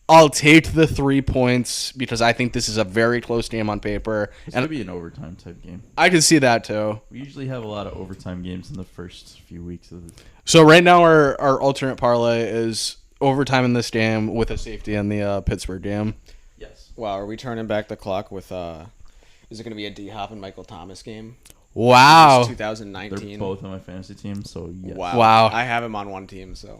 I'll take the 3 points because I think this is a very close game on paper, It's and gonna be an overtime type game. I can see that too. We usually have a lot of overtime games in the first few weeks of the. So right now our alternate parlay is overtime in this game with a safety in the Pittsburgh game. Yes. Wow, are we turning back the clock with is it going to be a D-Hop and Michael Thomas game? Wow. It's They're 2019. both on my fantasy team, so yes. Wow. I have him on one team, so.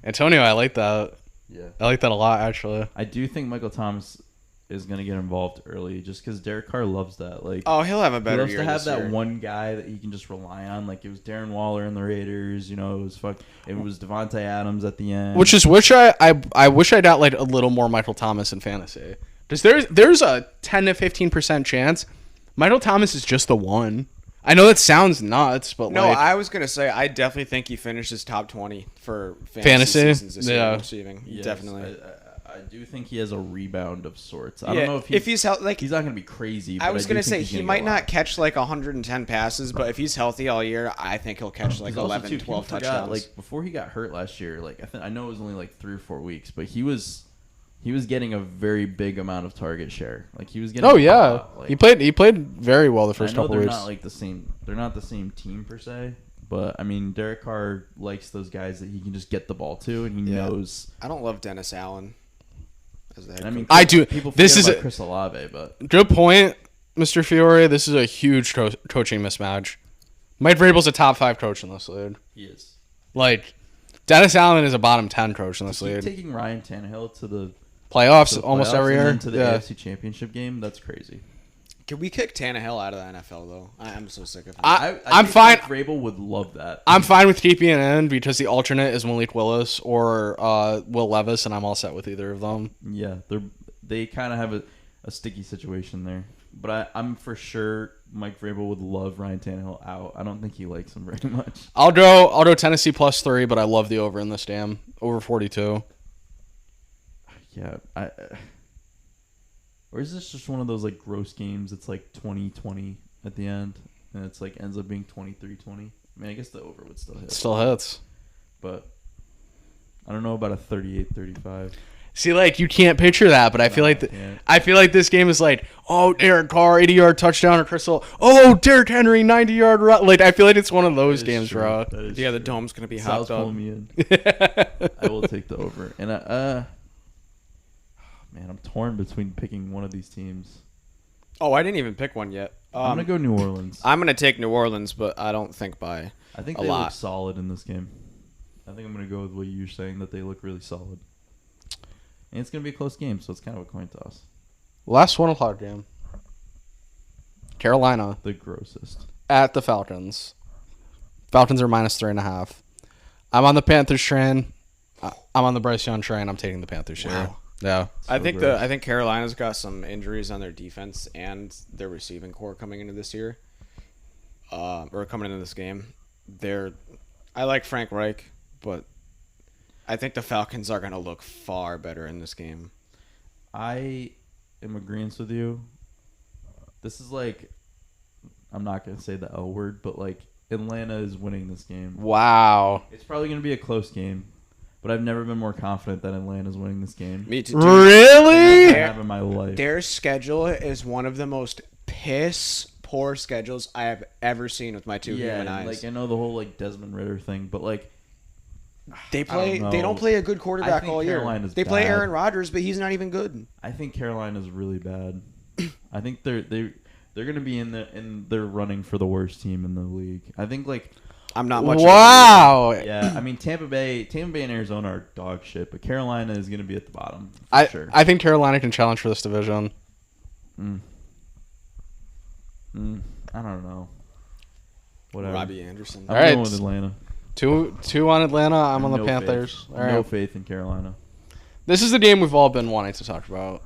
Antonio, I like that. Yeah. I like that a lot, actually. I do think Michael Thomas is going to get involved early just because Derek Carr loves that. Like, Oh, he'll have a he better loves year to have this that year. one guy that he can just rely on. Like, it was Darren Waller in the Raiders. You know, it was Devontae Adams at the end. Which I wish I'd outlined a little more Michael Thomas in fantasy. Because there's a 10 to 15% chance Michael Thomas is just the one. I know that sounds nuts, but No, like, I was gonna say I definitely think he finishes top 20 for Fantasy? seasons this year Yeah. in receiving. Yes, Definitely. I do think he has a rebound of sorts. I don't know if he's like he's not going to be crazy. I but was do gonna think say he's he gonna might get a lot. not catch like 110 passes, but if he's healthy all year, I think he'll catch like 11, 12 people forgot, touchdowns. Like before he got hurt last year, like I know it was only like 3 or 4 weeks, but he was getting a very big amount of target share. Like he was getting. oh a yeah, lot, like, he played very well the first I know couple they're weeks. not like the same. They're not the same team per se, but I mean Derek Carr likes those guys that he can just get the ball to, and he Yeah. knows. I don't love Dennis Allen as the head I mean, I do. People This forget is about a- Chris Olave, but Good point, Mr. Fiore. This is a huge coaching mismatch. Mike Vrabel's a top 5 coach in this league. he is. Like, Dennis Allen is a bottom 10 coach in this Keep league. taking Ryan Tannehill to the Playoffs to the almost playoffs every and year. then to the Yeah. AFC Championship game. That's crazy. Can we kick Tannehill out of the NFL though? I'm so sick of him. I'm think fine. Mike Vrabel would love that. I'm fine with keeping it in because the alternate is Malik Willis or Will Levis, and I'm all set with either of them. Yeah, they kind of have a sticky situation there. But I'm for sure Mike Vrabel would love Ryan Tannehill out. I don't think he likes him very much. I'll go Tennessee +3, but I love the over in this game. Over 42. Yeah, or is this just one of those like gross games? It's like 20-20 at the end, and it's like ends up being 23-20. I mean, I guess the over would still hit, Still hits. but I don't know about a 38-35. See, like, you can't picture that, but I feel like can't. I feel like this game is like, oh, Derek Carr, 80-yard touchdown or Crystal. Oh, Derrick Henry, 90-yard run. Like, I feel like it's one of those games, bro. yeah, the dome's gonna be Sal's hopped up. pulling me in. I will take the over. And man, I'm torn between picking one of these teams. Oh, I didn't even pick one yet. I'm gonna go New Orleans. I'm gonna take New Orleans, but I don't think by. I think a they look lot. solid in this game. I think I'm gonna go with what you're saying, that they look really solid. And it's gonna be a close game, so it's kind of a coin toss. Last 1 o'clock game. Carolina The grossest. at the Falcons. Falcons are -3.5. I'm on the Panthers train. I'm on the Bryce Young train. I'm taking the Panthers here. Wow. Yeah. I So think gross. I think Carolina's got some injuries on their defense and their receiving core coming into this year, or coming into this game. I like Frank Reich, but I think the Falcons are gonna look far better in this game. I am agreeing with you. This is like, I'm not gonna say the L word, but like Atlanta is winning this game. Wow. It's probably gonna be a close game, but I've never been more confident that Atlanta's winning this game. Me too. than Really? I have in my life. Their schedule is one of the most piss poor schedules I have ever seen with my two human eyes. like I know the whole like Desmond Ritter thing, but like They play. don't They know. don't play a good I quarterback think all year. Carolina's They play bad. Aaron Rodgers, but he's not even good. I think Carolina's really bad. I think they're gonna be in their running for the worst team in the league. I think like I'm not much. Wow. yeah, I mean Tampa Bay and Arizona are dog shit, but Carolina is gonna be at the bottom for sure. I think Carolina can challenge for this division. I don't know. Whatever. Robbie Anderson. I'm All right. going with Atlanta. Two on Atlanta. I'm on the No Panthers. Faith. All right. No faith in Carolina. This is the game we've all been wanting to talk about.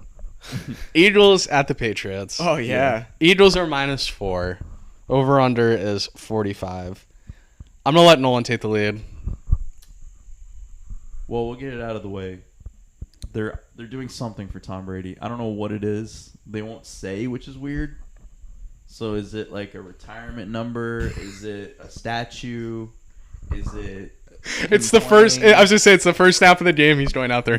Eagles at the Patriots. Oh yeah. Eagles are -4. Over under is 45. I'm gonna let Nolan take the lead. Well, we'll get it out of the way. They're doing something for Tom Brady. I don't know what it is. They won't say, which is weird. So is it like a retirement number? Is it a statue? Is it? It's the first. I was just saying, it's the first snap of the game. He's going out there,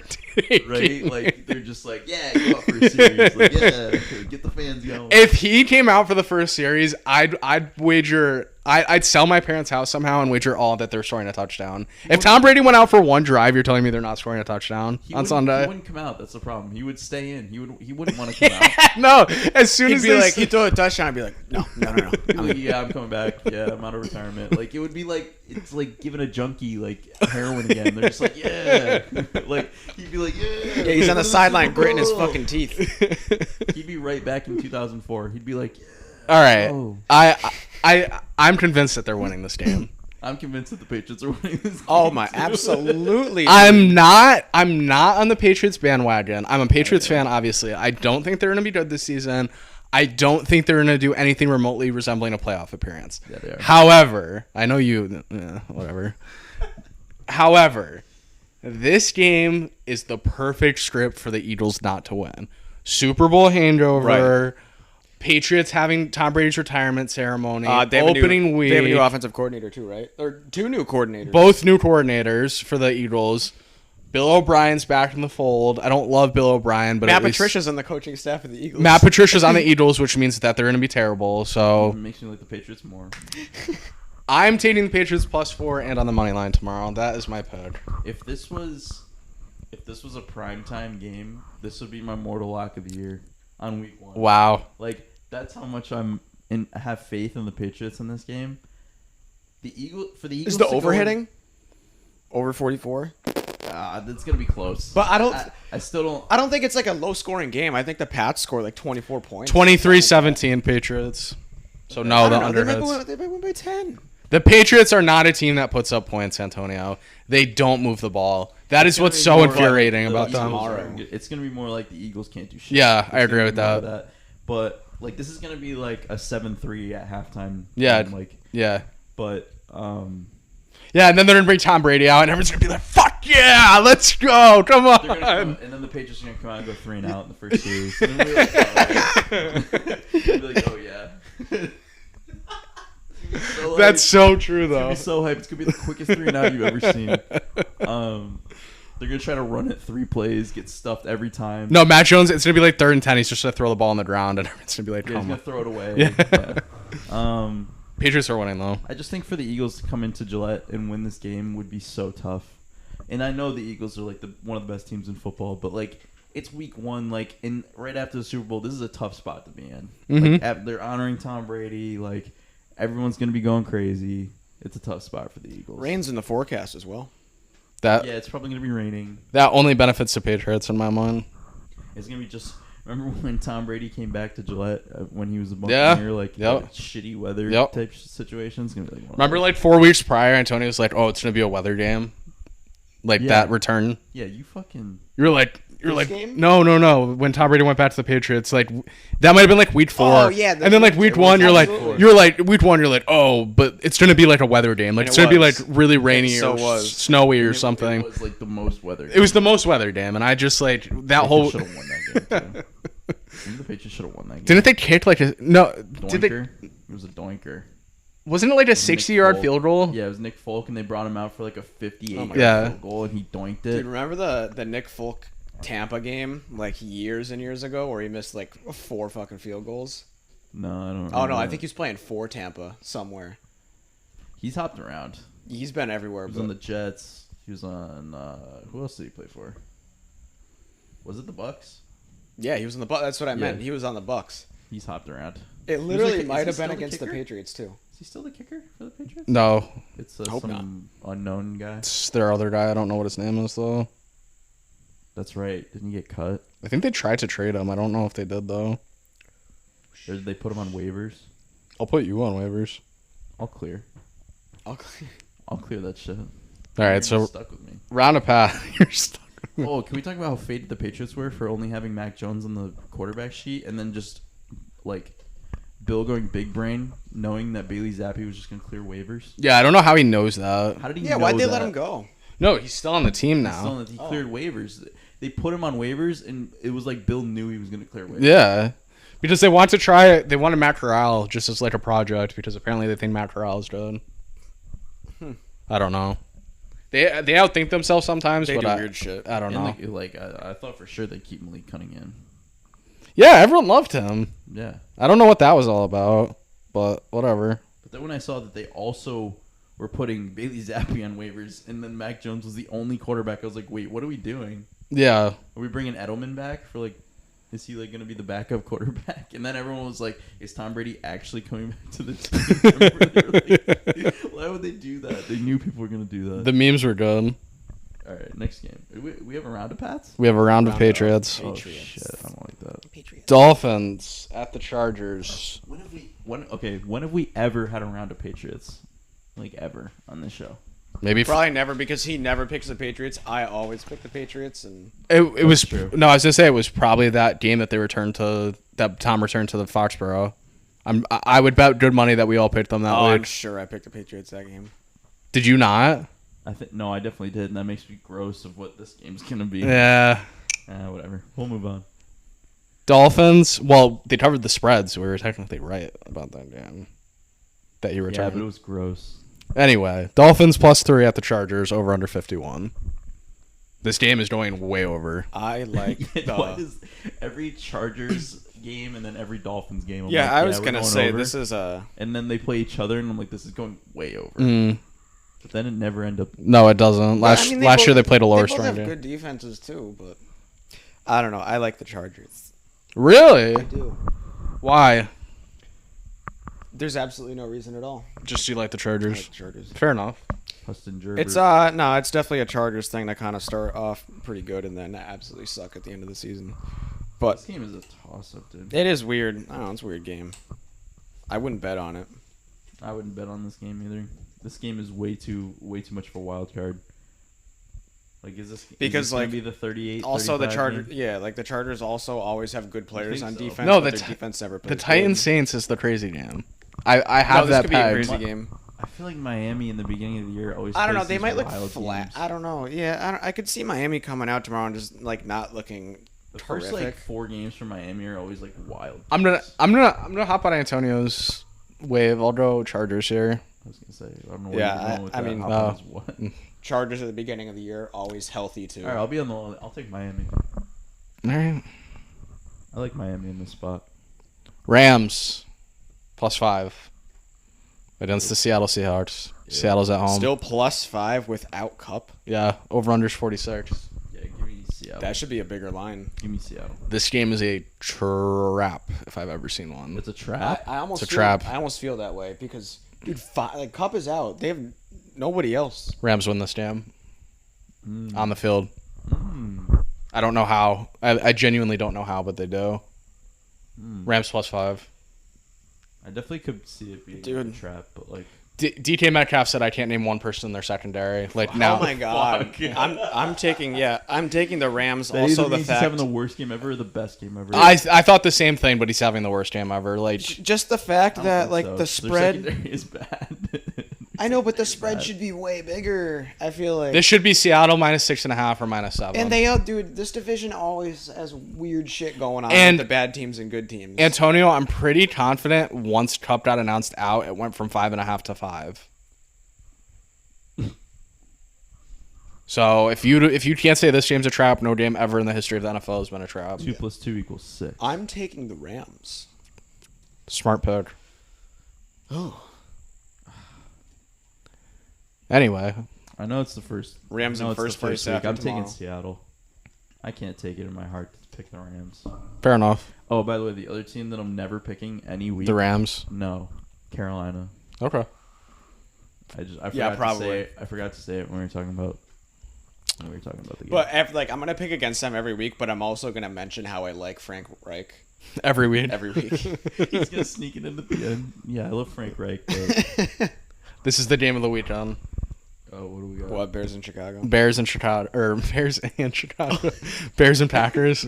and right. taking Like they're just like, yeah, go out for a series. Like, yeah, get the fans going. If he came out for the first series, I'd wager I'd sell my parents' house somehow and wager all that they're scoring a touchdown. If Tom Brady went out for one drive, you're telling me they're not scoring a touchdown on Sunday? He wouldn't come out. That's the problem. He would stay in. He wouldn't want to come out. No, as soon He'd as be like, he'd throw a touchdown. I'd be like, no. He'd be like, yeah, I'm coming back. Yeah, I'm out of retirement. Like it would be like it's like giving a junkie like heroin again. They're just like, yeah. Like he'd be like, yeah. Yeah, he's on the sideline gritting his fucking teeth. He'd be right back in 2004. He'd be like, yeah. All right, Oh. I'm convinced that they're winning this game. I'm convinced that the Patriots are winning this game. Oh my, too. absolutely. I'm not on the Patriots bandwagon. I'm a Patriots fan, obviously. I don't think they're going to be good this season. I don't think they're going to do anything remotely resembling a playoff appearance. Yeah, they are. However, I know you, whatever. However, this game is the perfect script for the Eagles not to win. Super Bowl hangover. Right. Patriots having Tom Brady's retirement ceremony. They have Opening week. They have a new offensive coordinator too, right? Or two new coordinators. Both new coordinators for the Eagles. Bill O'Brien's back in the fold. I don't love Bill O'Brien, but Matt at least Patricia's on the coaching staff of the Eagles. Matt Patricia's on the Eagles, which means that they're going to be terrible. It So makes me like the Patriots more. I'm taking the Patriots +4 and on the money line tomorrow. That is my pick. If this was a primetime game, this would be my mortal lock of the year on week 1. Wow. Like that's how much have faith in the Patriots in this game. The Eagles Is the over hitting over 44? That's gonna be close. But I still don't. I don't think it's like a low scoring game. I think the Pats score like 24 points. 23-17 Patriots. So no, the under They hits. might win by 10. The Patriots are not a team that puts up points, Antonio. They don't move the ball. That is what's so infuriating about them. It's gonna be more like the Eagles can't do shit. Yeah, It's I agree gonna with be more that. of But like this is gonna be like a 7-3 at halftime. Yeah, Like, yeah. but Yeah, and then they're going to bring Tom Brady out, and everyone's going to be like, fuck yeah, let's go, come on. they're gonna come, and then the Patriots are gonna come out and go 3-and-out in the first series. And then we'll be like, oh yeah. So, like, That's so true, It's gonna though. be so hype. It's gonna be the quickest 3-and-out you've ever seen. They're gonna try to run it 3 plays, get stuffed every time. No, Matt Jones, it's going to be like 3rd and 10. He's just going to throw the ball on the ground, and everyone's going to be like, Yeah, he's come gonna on. throw it away. Yeah. Patriots are winning, though. I just think for the Eagles to come into Gillette and win this game would be so tough. And I know the Eagles are like one of the best teams in football, but like it's week 1, like and right after the Super Bowl, this is a tough spot to be in. Like they're honoring Tom Brady, like everyone's gonna be going crazy. It's a tough spot for the Eagles. Rain's in the forecast as well. That it's probably gonna be raining. that only benefits the Patriots in my mind. It's gonna be just. Remember when Tom Brady came back to Gillette when he was a Yeah. Buccaneer, like shitty weather type situations? It's gonna be like Remember, like 4 weeks prior, Antonio was like, "Oh, it's gonna be a weather game." Like that return. Yeah, you fucking. You're like, game? no. When Tom Brady went back to the Patriots, like that might have been like week 4. Oh, yeah, and then like week it 1, was you're like week 1, you're like, oh, but it's gonna be like a weather game. Like And it's it gonna be was. like really rainy so or was. snowy or something. It was like the most weather. It was the most weather game, and I just like that whole. Should have won that game too. I think the Patriots should have won that game. Didn't they kick like a no? Doinker? Did they? It was a doinker. Wasn't it like a 60-yard Folk. field goal? Yeah, it was Nick Folk, and they brought him out for like a 58-yard Yeah. field goal, and he doinked Dude, it. remember the Nick Folk Tampa game like years and years ago where he missed like 4 fucking field goals? No, I don't. Oh no, remember I that. think he's playing for Tampa somewhere. He's hopped around. He's been everywhere. He was on the Jets. He was on. Who else did he play for? Was it the Bucks? Yeah, he was on the Bucks. That's what I meant. Yeah. He was on the Bucks. He's hopped around. It Is literally he might have still been the against the kicker? Patriots too. Is he still the kicker for the Patriots? No, It's Hope some unknown guy. it's their other guy. I don't know what his name is though. That's right. Didn't he get cut? I think they tried to trade him. I don't know if they did though. Or did they put him on waivers? I'll put you on waivers. I'll clear. I'll Clear that shit. All right, You're so stuck with me. round of pass. You're stuck. Oh, can we talk about how faded the Patriots were for only having Mac Jones on the quarterback sheet and then just like Bill going big brain, knowing that Bailey Zappi was just gonna clear waivers? Yeah, I don't know how he knows that. How did he? Yeah, know why'd they that? let him go? No, he's still on the team He's now. still in the- he cleared waivers. They put him on waivers, and it was like Bill knew he was gonna clear waivers. Yeah, because they want to try it. They wanted Matt Corral just as like a project because apparently they think Matt Corral is good. I don't know. They outthink themselves sometimes, They but do I, weird shit. I don't know. And I thought for sure they'd keep Malik Cunningham. Yeah, everyone loved him. Yeah, I don't know what that was all about, but whatever. But then when I saw that they also were putting Bailey Zappi on waivers, and then Mac Jones was the only quarterback, I was like, wait, what are we doing? Yeah. Are we bringing Edelman back for like? Is he like going to be the backup quarterback? And then everyone was like, "Is Tom Brady actually coming back to the team?" Like, why would they do that? They knew people were going to do that. The memes were good. All right, next game. We have a round of Pats. We have a round of Patriots. Oh shit! I don't like that. Patriots. Dolphins at the Chargers. When have we ever had a round of Patriots? Like ever on this show? Maybe Probably never, because he never picks the Patriots. I always pick the Patriots, and it was true. No, I was gonna say it was probably that game that Tom returned to the Foxborough. I would bet good money that we all picked them that I'm week. sure I picked the Patriots that game. Did you not? I definitely did, and that makes me gross of what this game's gonna be. Yeah. Whatever. We'll move on. Dolphins. Well, they covered the spread, so we were technically right about that game that you Yeah, returned. but it was gross. Anyway, Dolphins +3 at the Chargers, over under 51. This game is going way over. I like Why does every Chargers game and then every Dolphins game? I'm Yeah, like, I was we're gonna going say over. this is a. And then they play each other, and I'm like, this is going way over. But then it never end up. No, it doesn't. Last year they played a lower They both have strength. good defenses too, but I don't know. I like the Chargers. Really? I do. Why? There's absolutely no reason at all. Just you like the I Chargers. like the Chargers. Fair enough. Huston Gerbert. It's no, it's definitely a Chargers thing that kind of start off pretty good and then absolutely suck at the end of the season. But This game is a toss-up, dude. it is weird. I don't know. It's a weird game. I wouldn't bet on it. I wouldn't bet on this game either. This game is way too much of a wild card. Like, is this Because, be the 38? Also, the 35 Chargers, game? yeah, like the Chargers also always have good players think on so? defense. No, but the their defense never plays The Titans good. Saints is the crazy game. I have this that could be a pegged. crazy game. I feel like Miami in the beginning of the year always. I don't know. plays They these might look wild flat. games. I don't know. Yeah, I could see Miami coming out tomorrow and just like not looking The first horrific. like 4 games from Miami are always like wild. I'm games. gonna hop on Antonio's wave. I'll go Chargers here. I was gonna say I don't know where Yeah, you're going with I that. mean- Hop on is what? Chargers at the beginning of the year always healthy too. All right, I'll be on the. I'll take Miami. All right. I like Miami in this spot. Rams +5 against the Seattle Seahawks. Yeah. Seattle's at home. Still +5 without Cup. Yeah, over unders 46. Yeah, give me Seattle. That should be a bigger line. Give me Seattle. This game is a trap if I've ever seen one. It's a trap. I almost It's a feel, trap. I almost feel that way because dude, like Cup is out. They have nobody else. Rams win this game on the field. Mm. I don't know how. I genuinely don't know how, but they do. Rams +5. I definitely could see it being Dude. a trap, but like DK Metcalf said I can't name one person in their secondary. Like now, Oh my god. Fuck. I'm taking the Rams. that Also either the means fact he's having the worst game ever or the best game ever. I thought the same thing, but he's having the worst game ever. Like just the fact I don't that think like so. the Their spread. secondary is bad. I know, but the Secondary spread is should be way bigger. I feel like. this should be Seattle -6.5 or -7. And dude, this division always has weird shit going on And- with the bad teams and good teams. Antonio, I'm pretty confident once Cup got announced out, it went from 5.5 to 5. So if you can't say this game's a trap, no game ever in the history of the NFL has been a trap. 2 + 2 = 6. I'm taking the Rams. Smart pick. Oh. Anyway, I know it's the first. Rams I know in it's the first place week. after I'm taking tomorrow. Seattle. I can't take it in my heart to pick the Rams. fair enough. Oh, by the way, the other team that I'm never picking any week. The Rams. No, Carolina. Okay. I forgot Yeah, To probably. say it. I forgot to say it when we were talking about the game. But I'm gonna pick against them every week, but I'm also gonna mention how I like Frank Reich Every week. every week. He's gonna sneak it in at the end. Yeah, I love Frank Reich. But, This is the game of the weekend. oh, what do we got? What, Bears in Chicago? Bears and Chicago, or Bears and Chicago, Bears and Packers.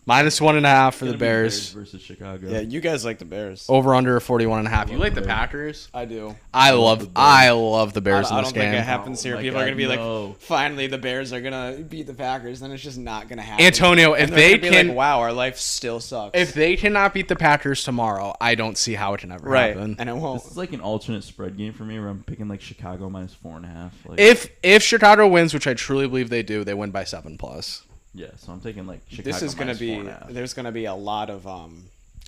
-1.5 for It's the gonna be Bears. versus Chicago. Yeah, you guys like the Bears. Over under 41.5. You like the Bears. Packers? I do. I love the love Bears. the Bears I in don't this think it game. happens here. Oh my People are God, gonna be no. like, finally the Bears are gonna beat the Packers. Then it's just not gonna happen. Antonio, if And they're they gonna be can, like, wow, our life still sucks. if they cannot beat the Packers tomorrow, I don't see how it can ever right, happen. and it won't. This is like an alternate spread game for me where I'm picking like Chicago -4.5. Like, If Chicago wins, which I truly believe they do, they win by 7+. yeah, so I'm taking like Chicago This is gonna be. -4.5. There's gonna be a lot of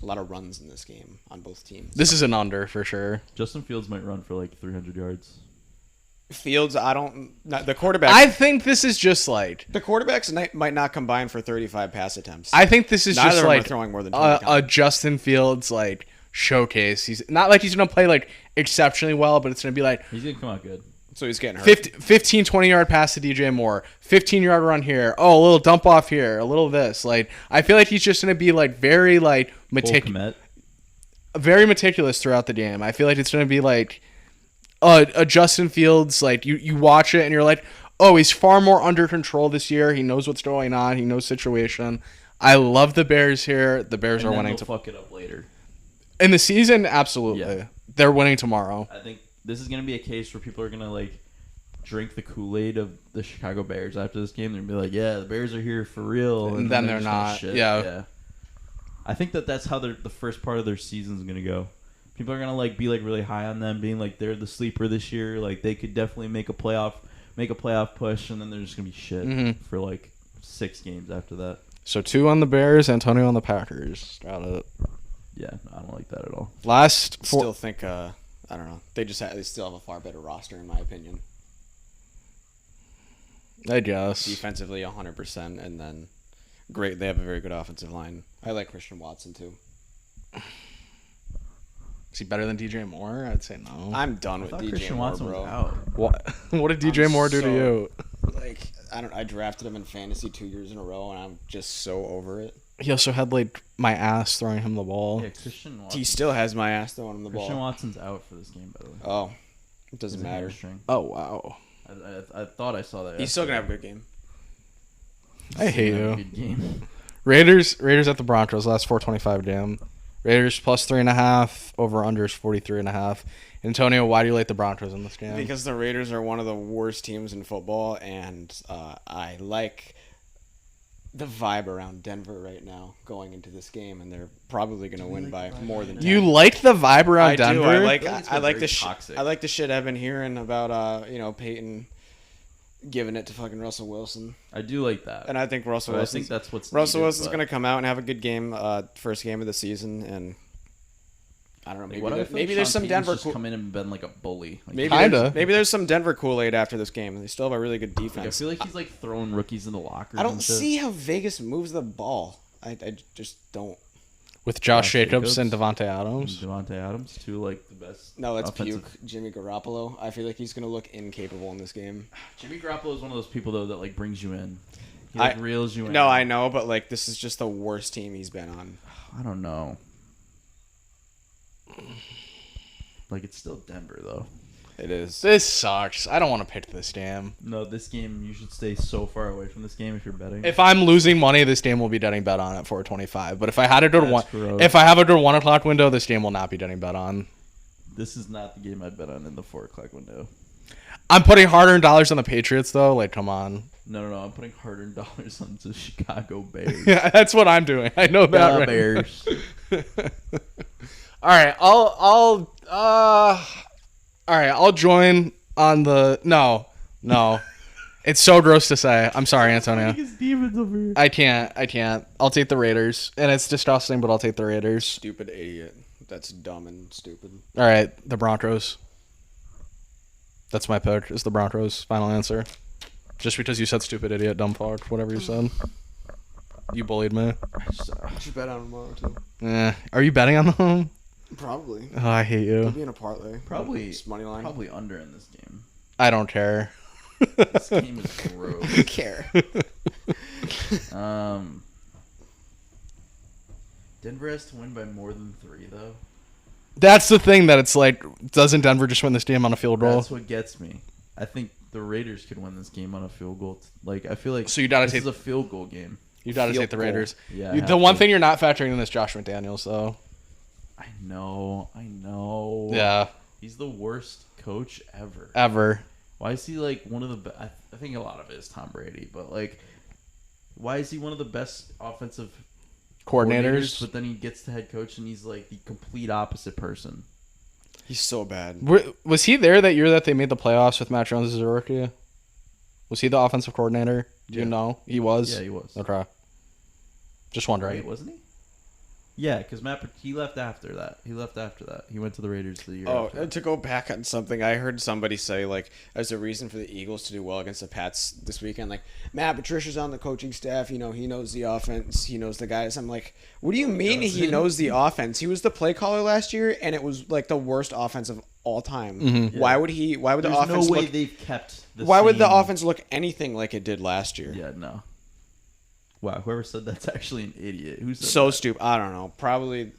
a lot of runs in this game on both teams. This is an under for sure. Justin Fields might run for like 300 yards. Fields, the quarterbacks. I think this is just like The quarterbacks might not combine for 35 pass attempts. I think this is Neither just of them are like throwing more than 20 a Justin Fields like showcase. He's not like he's gonna play like exceptionally well, but it's gonna be like He's gonna come out good. So he's getting hurt. 15, 20-yard pass to DJ Moore, 15-yard run here. Oh, a little dump off here, a little this. Like I feel like he's just gonna be like very like very meticulous throughout the game. I feel like it's gonna be like a Justin Fields, like you watch it and you're like, oh, he's far more under control this year. He knows what's going on. He knows situation. I love the Bears here. The Bears are winning. To fuck it up later in the season. Absolutely, Yeah. They're winning tomorrow. I think this is gonna be a case where people are gonna like drink the Kool-Aid of the Chicago Bears after this game. They're gonna be like, yeah, the Bears are here for real, And then they're just gonna not. shit. Yeah. I think that's how the first part of their season is gonna go. People are gonna like be like really high on them, being like they're the sleeper this year. Like they could definitely make a playoff push, and then they're just gonna be shit for like 6 games after that. So 2 on the Bears, Antonio on the Packers. Got it. Yeah, I don't like that at all. Last 4. Still think I don't know. They still have a far better roster in my opinion. I guess. Defensively 100%, and then great. They have a very good offensive line. I like Christian Watson too. Is he better than DJ Moore? I'd say no. I'm done with I thought DJ Christian Moore, Watson bro. was out. What did DJ Moore do to you? Like I drafted him in fantasy 2 years in a row, and I'm just so over it. He also had like my ass throwing him the ball. Yeah, Christian Watson. He still has my ass throwing him the Christian ball. Watson's out for this game, by the way. Oh, it doesn't He's a matter. hamstring. Oh wow. I thought I saw that. He's still gonna have a good game. I hate He's gonna you. have a good game. Raiders at the Broncos last 425 game. Raiders plus 3.5 over unders 43.5. Antonio, why do you like the Broncos in this game? Because the Raiders are one of the worst teams in football, and I like the vibe around Denver right now going into this game, and they're probably going to win by more than 10. You like the vibe around I Denver? do. I think it's I like very the toxic. I like the shit I've been hearing about Peyton giving it to fucking Russell Wilson, I do like that. and I think Russell But I Wilson. think that's what's Russell needed, Wilson's but- going to come out and have a good game, first game of the season, and I don't know. Maybe, What I feel maybe like there's Sean some Payton's Denver. just come in and been like a bully. Like, Maybe Kinda. maybe there's some Denver Kool-Aid after this game. They still have a really good I defense. feel like he's like throwing rookies in the locker. I don't see how Vegas moves the ball. I just don't. With Josh Josh Jacobs Jacobs. and Devontae Adams? Devontae Adams, two like the best. No, let's offensive- puke. Jimmy Garoppolo. I feel like he's gonna look incapable in this game. Jimmy Garoppolo is one of those people though that like brings you in. He like reels you in. No, I know, but like this is just the worst team he's been on. I don't know. Like it's still Denver though. It is. This sucks. I don't want to pick this game. No, this game you should stay so far away from this game if you're betting. If I'm losing money, this game will be getting bet on at 425. But if I had it to That's one, gross. if I have it to 1 o'clock window, this game will not be getting bet on. This is not the game I'd bet on in the 4 o'clock window. I'm putting hard-earned dollars on the Patriots, though. Like, come on. No. I'm putting hard-earned dollars on the Chicago Bears. Yeah, that's what I'm doing. I know that. The right? Bears. All right, I'll join on the no. It's so gross to say. I'm sorry, Antonio. I can't. I'll take the Raiders, and it's disgusting, but I'll take the Raiders. Stupid idiot. That's dumb and stupid. All right, the Broncos. That's my pick. Is the Broncos final answer? Just because you said stupid idiot, dumb fuck, whatever you said. You bullied me. I should bet on tomorrow too. Are you betting on them? Probably. Oh, I hate you. Could be in a parlay. Probably Just money line. Probably under in this game. I don't care. This game is gross. care. Denver has to win by more than 3 though. That's the thing that it's like, doesn't Denver just win this game on a field goal? That's what gets me. I think the Raiders could win this game on a field goal. Like I feel like So you gotta this take- is a field goal game. You got to Field take the goal. Raiders. Yeah, I The have one to. thing you're not factoring in is Josh McDaniels, though. I know. Yeah, He's the worst coach ever. ever. Why is he like one of the? I think a lot of it is Tom Brady, but like, why is he one of the best offensive Coordinators. But then he gets the head coach and he's like the complete opposite person. He's so bad. Was he there that year that they made the playoffs with Matt Jones as a rookie? Was he the offensive coordinator? Do you Yeah. know? He was? Yeah, he was. Okay. Just wondering. Right, wasn't he? Yeah, because he left after that. He went to the Raiders the year Oh, after that. to go back on something, I heard somebody say, like, as a reason for the Eagles to do well against the Pats this weekend, like, Matt Patricia's on the coaching staff, he knows the offense, he knows the guys. I'm like, what do you mean he knows the offense? He was the play caller last year, and it was, like, the worst offense of all time. Mm-hmm. Yeah. Why would the offense There's no way look... they've kept the Why would the same- offense look anything like it did last year? Yeah, no. Wow, whoever said that's actually an idiot. Who said So that? stupid. I don't know. Probably...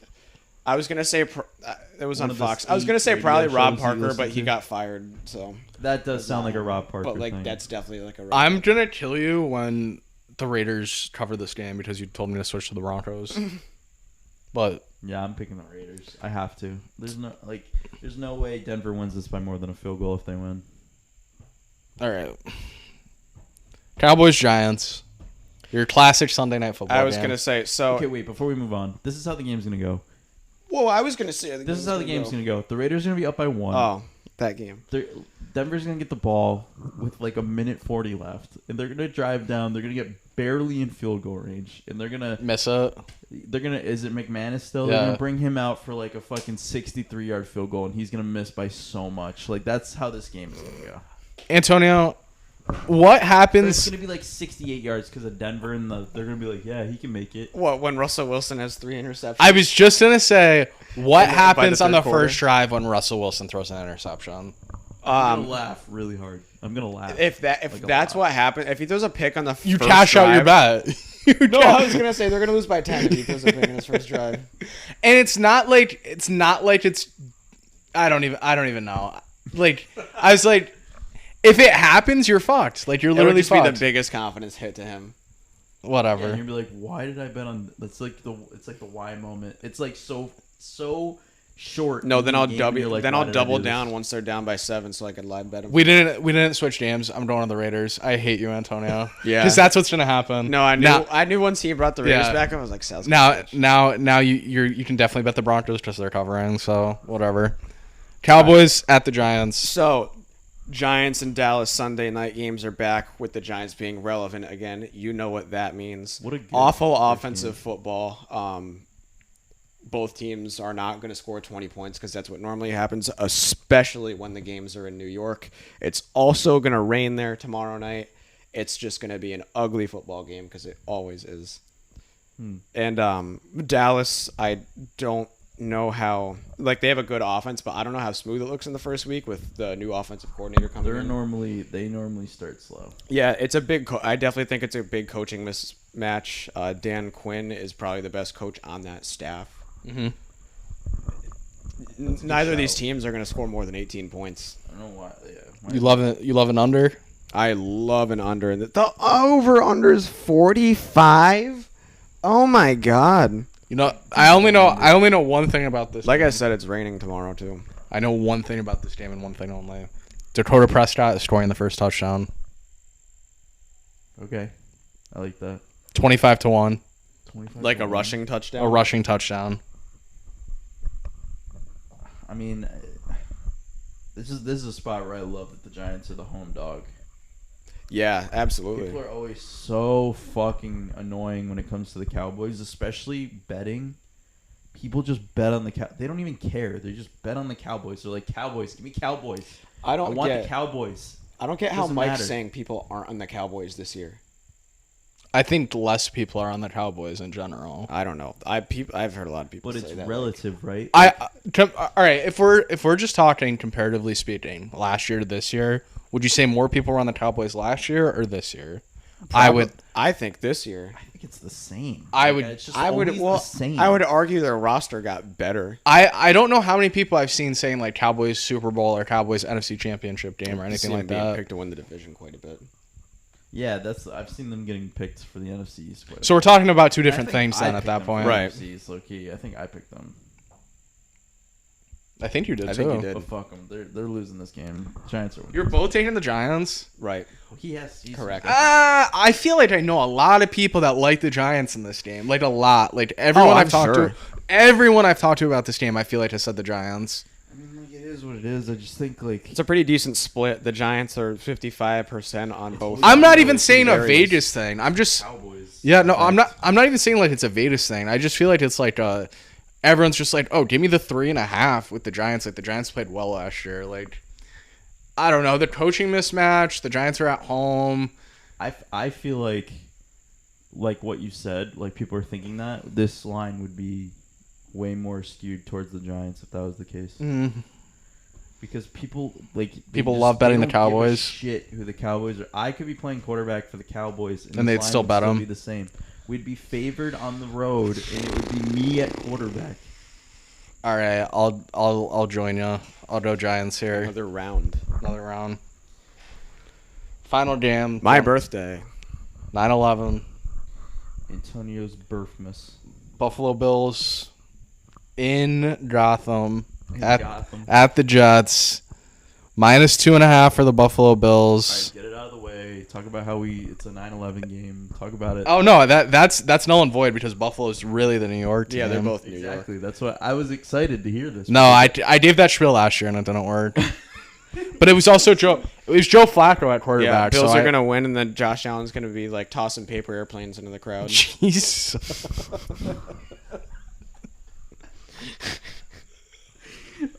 I was gonna say it was One on of the Fox. I was gonna 8 say radio probably Rob shows you Parker, listen but he to. got fired. So, That does sound like a Rob Parker but like thing. that's definitely like a. I'm gonna kill you when the Raiders cover this game because you told me to switch to the Broncos. But Yeah, I'm picking the Raiders. I have to. There's no way Denver wins this by more than a field goal if they win. all right, Cowboys Giants, your classic Sunday night football. I was game. gonna say so. Okay, wait. Before we move on, this is how the game's gonna go. Whoa, I was gonna say. This is how the game's gonna go. The Raiders are gonna be up by 1. Oh, that game. Denver's gonna get the ball with like a minute 40 left, and they're gonna drive down. They're gonna get barely in field goal range, and they're gonna miss it. Is it McManus still? Yeah. They're gonna bring him out for like a fucking 63-yard field goal, and he's gonna miss by so much. Like that's how this game is gonna go. Antonio, what But happens? it's gonna be like 68 yards because of Denver, and they're gonna be like, yeah, he can make it. What when Russell Wilson has 3 interceptions? I was just gonna say, what By the happens on third the quarter? first drive when Russell Wilson throws an interception? I'm gonna laugh really hard. I'm gonna laugh. If Like a that's lot. what happened, if he throws a pick on the You first cash out your drive- bet. No, I was gonna say they're gonna lose by 10 if he throws a pick in his first drive. And it's not like it's I don't even know. Like I was like, if it happens, you're fucked. Like you're It would literally just be the fucked. biggest confidence hit to him. Yeah, Whatever. and you'll be like, why did I bet on? It's like the why moment. It's like so short. No, in then the I'll game, double. you're like, then why I'll did I double do this? down once they're down by 7, so I could live bet him. We didn't switch games. I'm going on the Raiders. I hate you, Antonio. Yeah. Because that's what's gonna happen. No, I knew. Now, I knew once he brought the Raiders Yeah. back, I was like, "Sounds now you can definitely bet the Broncos because they're covering. So whatever. Cowboys at the Giants. So, Giants and Dallas Sunday night games are back with the Giants being relevant again. You know what that means. What a good awful first offensive football. Both teams are not going to score 20 points because that's what normally happens, especially when the games are in New York. It's also going to rain there tomorrow night. It's just going to be an ugly football game because it always is. And Dallas, I don't know how, like, they have a good offense, but I don't know how smooth it looks in the first week with the new offensive coordinator coming in. They normally start slow. Yeah, it's a big. I definitely think it's a big coaching mismatch. Dan Quinn is probably the best coach on that staff. Mm-hmm. Neither of these teams are going to score more than 18 points. I don't know why. Yeah, You love it. You love an under. I love an under. The over under is 45. Oh my god! You know, I only know one thing about this. Like game. I said, it's raining tomorrow too. I know one thing about this game and one thing only. Dakota Prescott is scoring the first touchdown. Okay, I like that. 25-1, 25 Like to a 1. rushing touchdown. a rushing touchdown. I mean, this is a spot where I love that the Giants are the home dog. Yeah, absolutely. People are always so fucking annoying when it comes to the Cowboys, especially betting. People just bet on the They don't even care. They just bet on the Cowboys. They're like, Cowboys, give me Cowboys. I I want get. the Cowboys. I don't get how Doesn't Mike's matter. saying people aren't on the Cowboys this year. I think less people are on the Cowboys in general. I don't know. I've heard a lot of people But say it's that. relative, right? All right. If we're just talking comparatively speaking, last year to this year, would you say more people were on the Cowboys last year or this year? I think this year. I think it's the same. I would- It's just I would. always Well, the same. I would argue their roster got better. I don't know how many people I've seen saying like Cowboys Super Bowl or Cowboys NFC Championship game or anything Seen like being that. picked to win the division quite a bit. Yeah, I've seen them getting picked for the NFC East. So we're talking about two I different think things I then at picked that them for point. the Right. NFC East, low key. I think I picked them. I think you did I too. think you did. But fuck them. They're losing this game. Giants are winning. You're both taking the Giants. Right. He's Correct. I feel like I know a lot of people that like the Giants in this game. Like a lot. Like everyone I'm I've talked sure. to, everyone I've talked to about this game, I feel like has said the Giants. I mean, like, it is what it is. I just think like It's a pretty decent split. The Giants are 55% on both. I'm not even saying a areas. Vegas thing. I'm just Cowboys. Yeah, no, I'm effect. not even saying like it's a Vegas thing. I just feel like it's like everyone's just like, oh, give me the 3.5 with the Giants. Like the Giants played well last year. Like I don't know, the coaching mismatch. The Giants are at home. I feel like what you said, like people are thinking that this line would be way more skewed towards the Giants if that was the case. Because people love betting the they don't give a Cowboys. shit who the Cowboys are. I could be playing quarterback for the Cowboys, And they'd this line still would bet 'em. Be the same. We'd be favored on the road, and it would be me at quarterback. All right, I'll join you. I'll go Giants here. Another round. Another round. Final game. My birthday. 9/11. Antonio's birthmas. Buffalo Bills in Gotham at Gotham. at the Jets. -2.5 for the Buffalo All right, Bills. get it out of the way. Talk about how it's a 9/11 game. Talk about it. Oh no, that's null and void because Buffalo's really the New York team. Yeah, they're both New Exactly. York. That's what I was excited to hear this. No, I gave that spiel last year and it didn't work. But it was also Joe. It was Joe Flacco at quarterback. Yeah, Bills so are gonna win, and then Josh Allen's gonna be like tossing paper airplanes into the crowd. Jeez.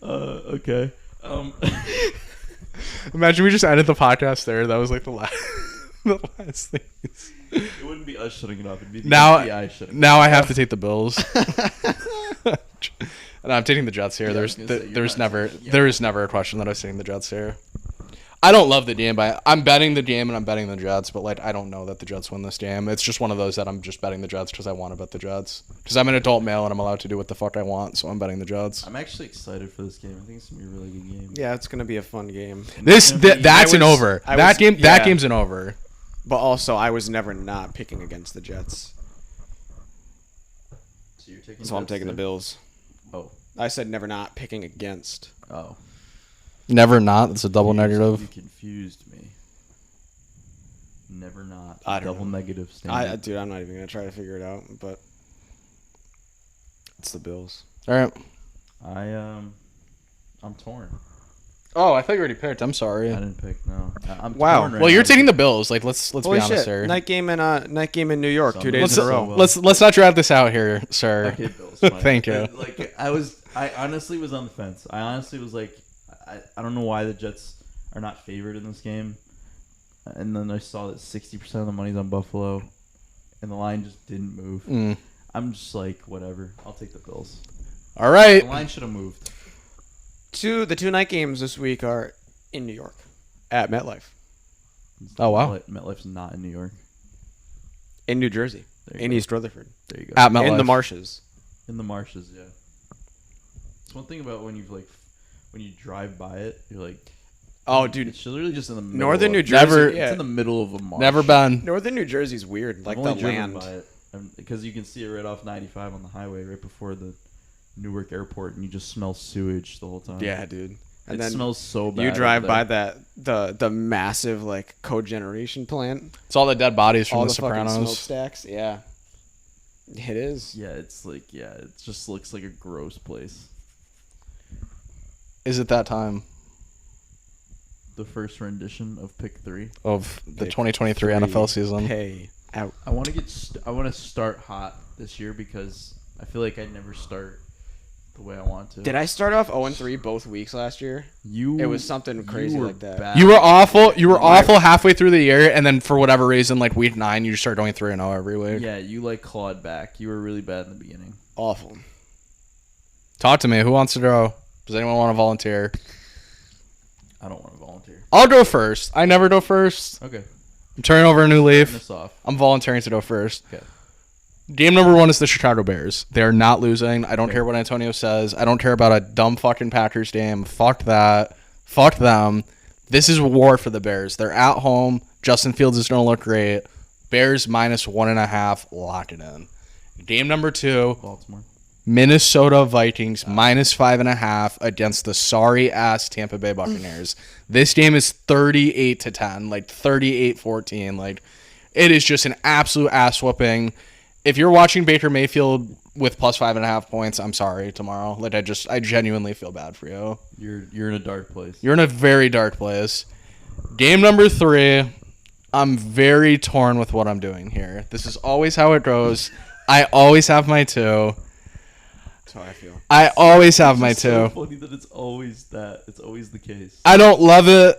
Okay. Imagine we just ended the podcast there. That was like the last, the last thing. It wouldn't be us shutting it off. It'd be the Now, FBI shutting it off. now I have to take the Bills. No, I'm taking the Jets here. Yeah, I There's was gonna say, you're there's not never taking- yeah. there is never a question that I was taking the Jets here. I don't love the game, but I'm betting the game and I'm betting the Jets. But like I don't know that the Jets win this game. It's just one of those that I'm just betting the Jets because I want to bet the Jets because I'm an adult male and I'm allowed to do what the fuck I want. So I'm betting the Jets. I'm actually excited for this game. I think it's gonna be a really good game. Yeah, it's gonna be a fun game. That's an over. I That was- game's an over. But also, I was never not picking against the Jets, So you're taking. so I'm Jets taking the too? Bills. Oh. I said never not picking against. Oh. Never not. It's a double You negative. confused me. Never not. I don't Double know. negative standard. Dude, I'm not even gonna try to figure it out. But it's the Bills. All right. I'm torn. Oh, I thought you already picked. I'm sorry. I didn't pick. No. I'm Wow. torn right Well, you're now. taking the Bills. Like, let's be Holy honest shit! here. Night game in New York, 2 Sunday. days in a row. Well. Let's not drag this out here, sir. Okay, Bills. Fine. Thank you. Like I honestly was on the fence. I honestly was like, I don't know why the Jets are not favored in this game, and then I saw that 60% of the money's on Buffalo, and the line just didn't move. Mm. I'm just like, whatever. I'll take the Bills. All right. The line should have moved. The two night games this week are in New York at MetLife, Oh, wow. MetLife's not in New York. in New Jersey, There you in go. East Rutherford, There you go. At MetLife. in the marshes. In the marshes, yeah. It's one thing about when you drive by it, you're like, Oh, dude, it's literally just in the middle. Northern New of- Jersey. Never- yeah. It's in the middle of a marsh. Never been. Northern New Jersey's weird, like I've the only driven land. by it because you can see it right off 95 on the highway, right before the Newark Airport, and you just smell sewage the whole time. Yeah, dude. And it then smells so bad. you drive up by there. the massive like cogeneration plant, It's all the dead bodies from all The the fucking Sopranos. smokestacks. Yeah, it is. Yeah, it's like it just looks like a gross place. Is it that time The first rendition of Pick 3. of the Pick 2023 three. NFL season? Pay out. I want to start hot this year because I feel like I never start the way I want to. Did I start off 0-3 both weeks last year? It was something crazy were like that. bad. You were awful. You were awful halfway through the year, and then for whatever reason, like week 9, you just start going 3-0 every week. Yeah, you like clawed back. You were really bad in the beginning. Awful. Talk to me. Who wants to go? Does anyone want to volunteer? I don't want to volunteer. I'll go first. I never go first. Okay, I'm turning over a new turn leaf. this off. I'm volunteering to go first. Okay. Game number 1 is the Chicago Bears. They're not losing. I don't Okay. care what Antonio says. I don't care about a dumb fucking Packers game. Fuck that. Fuck them. This is war for the Bears. They're at home. Justin Fields is going to look great. Bears -1.5. Lock it in. Game number 2, Baltimore. Minnesota Vikings -5.5 against the sorry ass Tampa Bay Buccaneers. This game is 38-10, like 38-14. Like it is just an absolute ass whooping. If you're watching Baker Mayfield with +5.5 points, I'm sorry tomorrow. Like I genuinely feel bad for you. You're in a dark place. You're in a very dark place. Game number 3, I'm very torn with what I'm doing here. This is always how it goes. I always have my 2. That's how I feel. I always have my It's so 2. funny that it's always that. It's always the case. I don't love it,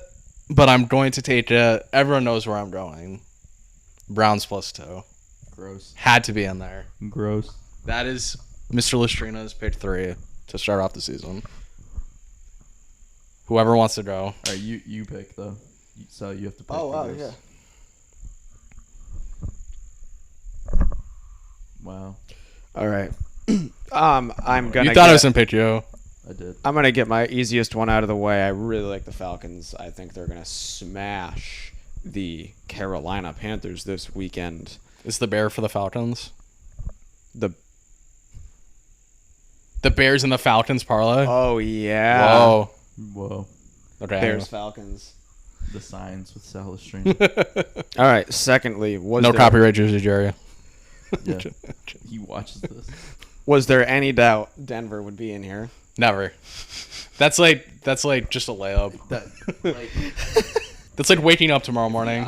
but I'm going to take it. Everyone knows where I'm going. Browns +2. Gross. Had to be in there. Gross. That is Mr. Lustrina's pick 3 to start off the season. Whoever wants to go. All right, you pick though. So you have to pick. Oh, wow, for this. yeah. Wow. All right. I'm gonna. You thought I was going to pick you. I did. I'm gonna get my easiest one out of the way. I really like the Falcons. I think they're gonna smash the Carolina Panthers this weekend. Is the bear for the Falcons? The Bears and the Falcons parlay? Oh yeah. Whoa. Whoa. Okay. Bears Falcons. The signs with Sal Estrina. All right. Secondly, No copyright, Jersey Jerry. Yeah. He watches this. Was there any doubt Denver would be in here? Never. That's like just a layup. That like That's like waking up tomorrow morning.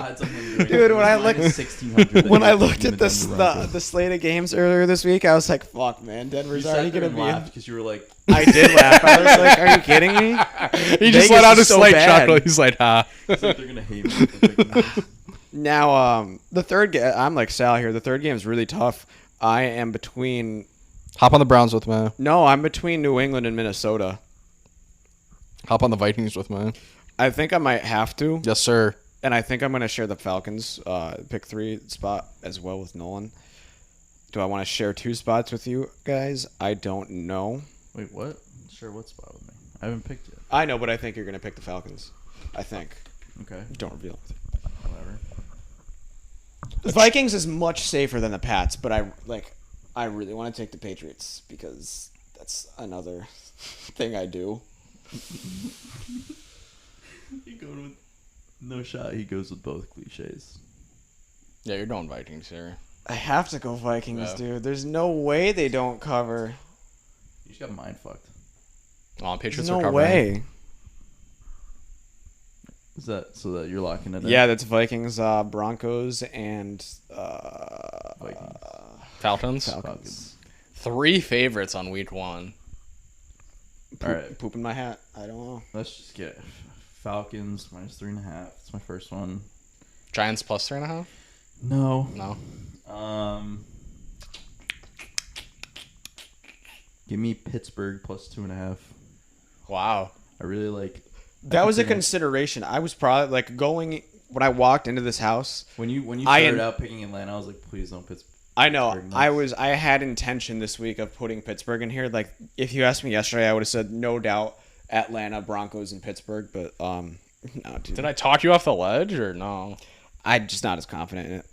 Dude, when I looked- 1600. When I looked at the slate of games earlier this week, I was like, "Fuck, man, you Denver's sat already there gonna and be." laughed because you were like, I did laugh. I was like, "Are you kidding me?" He just Vegas let out a is so slight bad. chuckle. He's like, "Ha." it's like they're gonna hate me. For picking this. Now, the third game, I'm like Sal here. The third game is really tough. I am between. Hop on the Browns with me. No, I'm between New England and Minnesota. Hop on the Vikings with me. I think I might have to, Yes, sir. and I think I'm gonna share the Falcons pick 3 spot as well with Nolan. Do I want to share 2 spots with you guys? I don't know. Wait, what? Sure, what spot with me? I haven't picked yet. I know, but I think you're gonna pick the Falcons. I think. Okay, Don't reveal it. whatever. The Vikings is much safer than the Pats, but I really want to take the Patriots because that's another thing I do. He going with no shot. He goes with both cliches. Yeah, you're going Vikings here. I have to go Vikings, Yeah. dude. There's no way they don't cover. You just got mind fucked. Oh, Patriots There's are no covering. way. Is that so that you're locking it in? Yeah, that's Vikings, Broncos, and Vikings. Falcons. Falcons. 3 favorites on week 1. All right, Poop in my hat. I don't know. let's just get Falcons -3.5. That's my first one. Giants +3.5. No. No. Give me Pittsburgh +2.5. Wow. I really like. That was a think they- consideration. I was probably like going when I walked into this house. When you I started am- out picking Atlanta, I was like, please don't Pittsburgh. I know. Pittsburgh, I had intention this week of putting Pittsburgh in here. Like, if you asked me yesterday, I would have said no doubt Atlanta, Broncos, and Pittsburgh. But no, dude. Did I talk you off the ledge or no? I'm just not as confident in it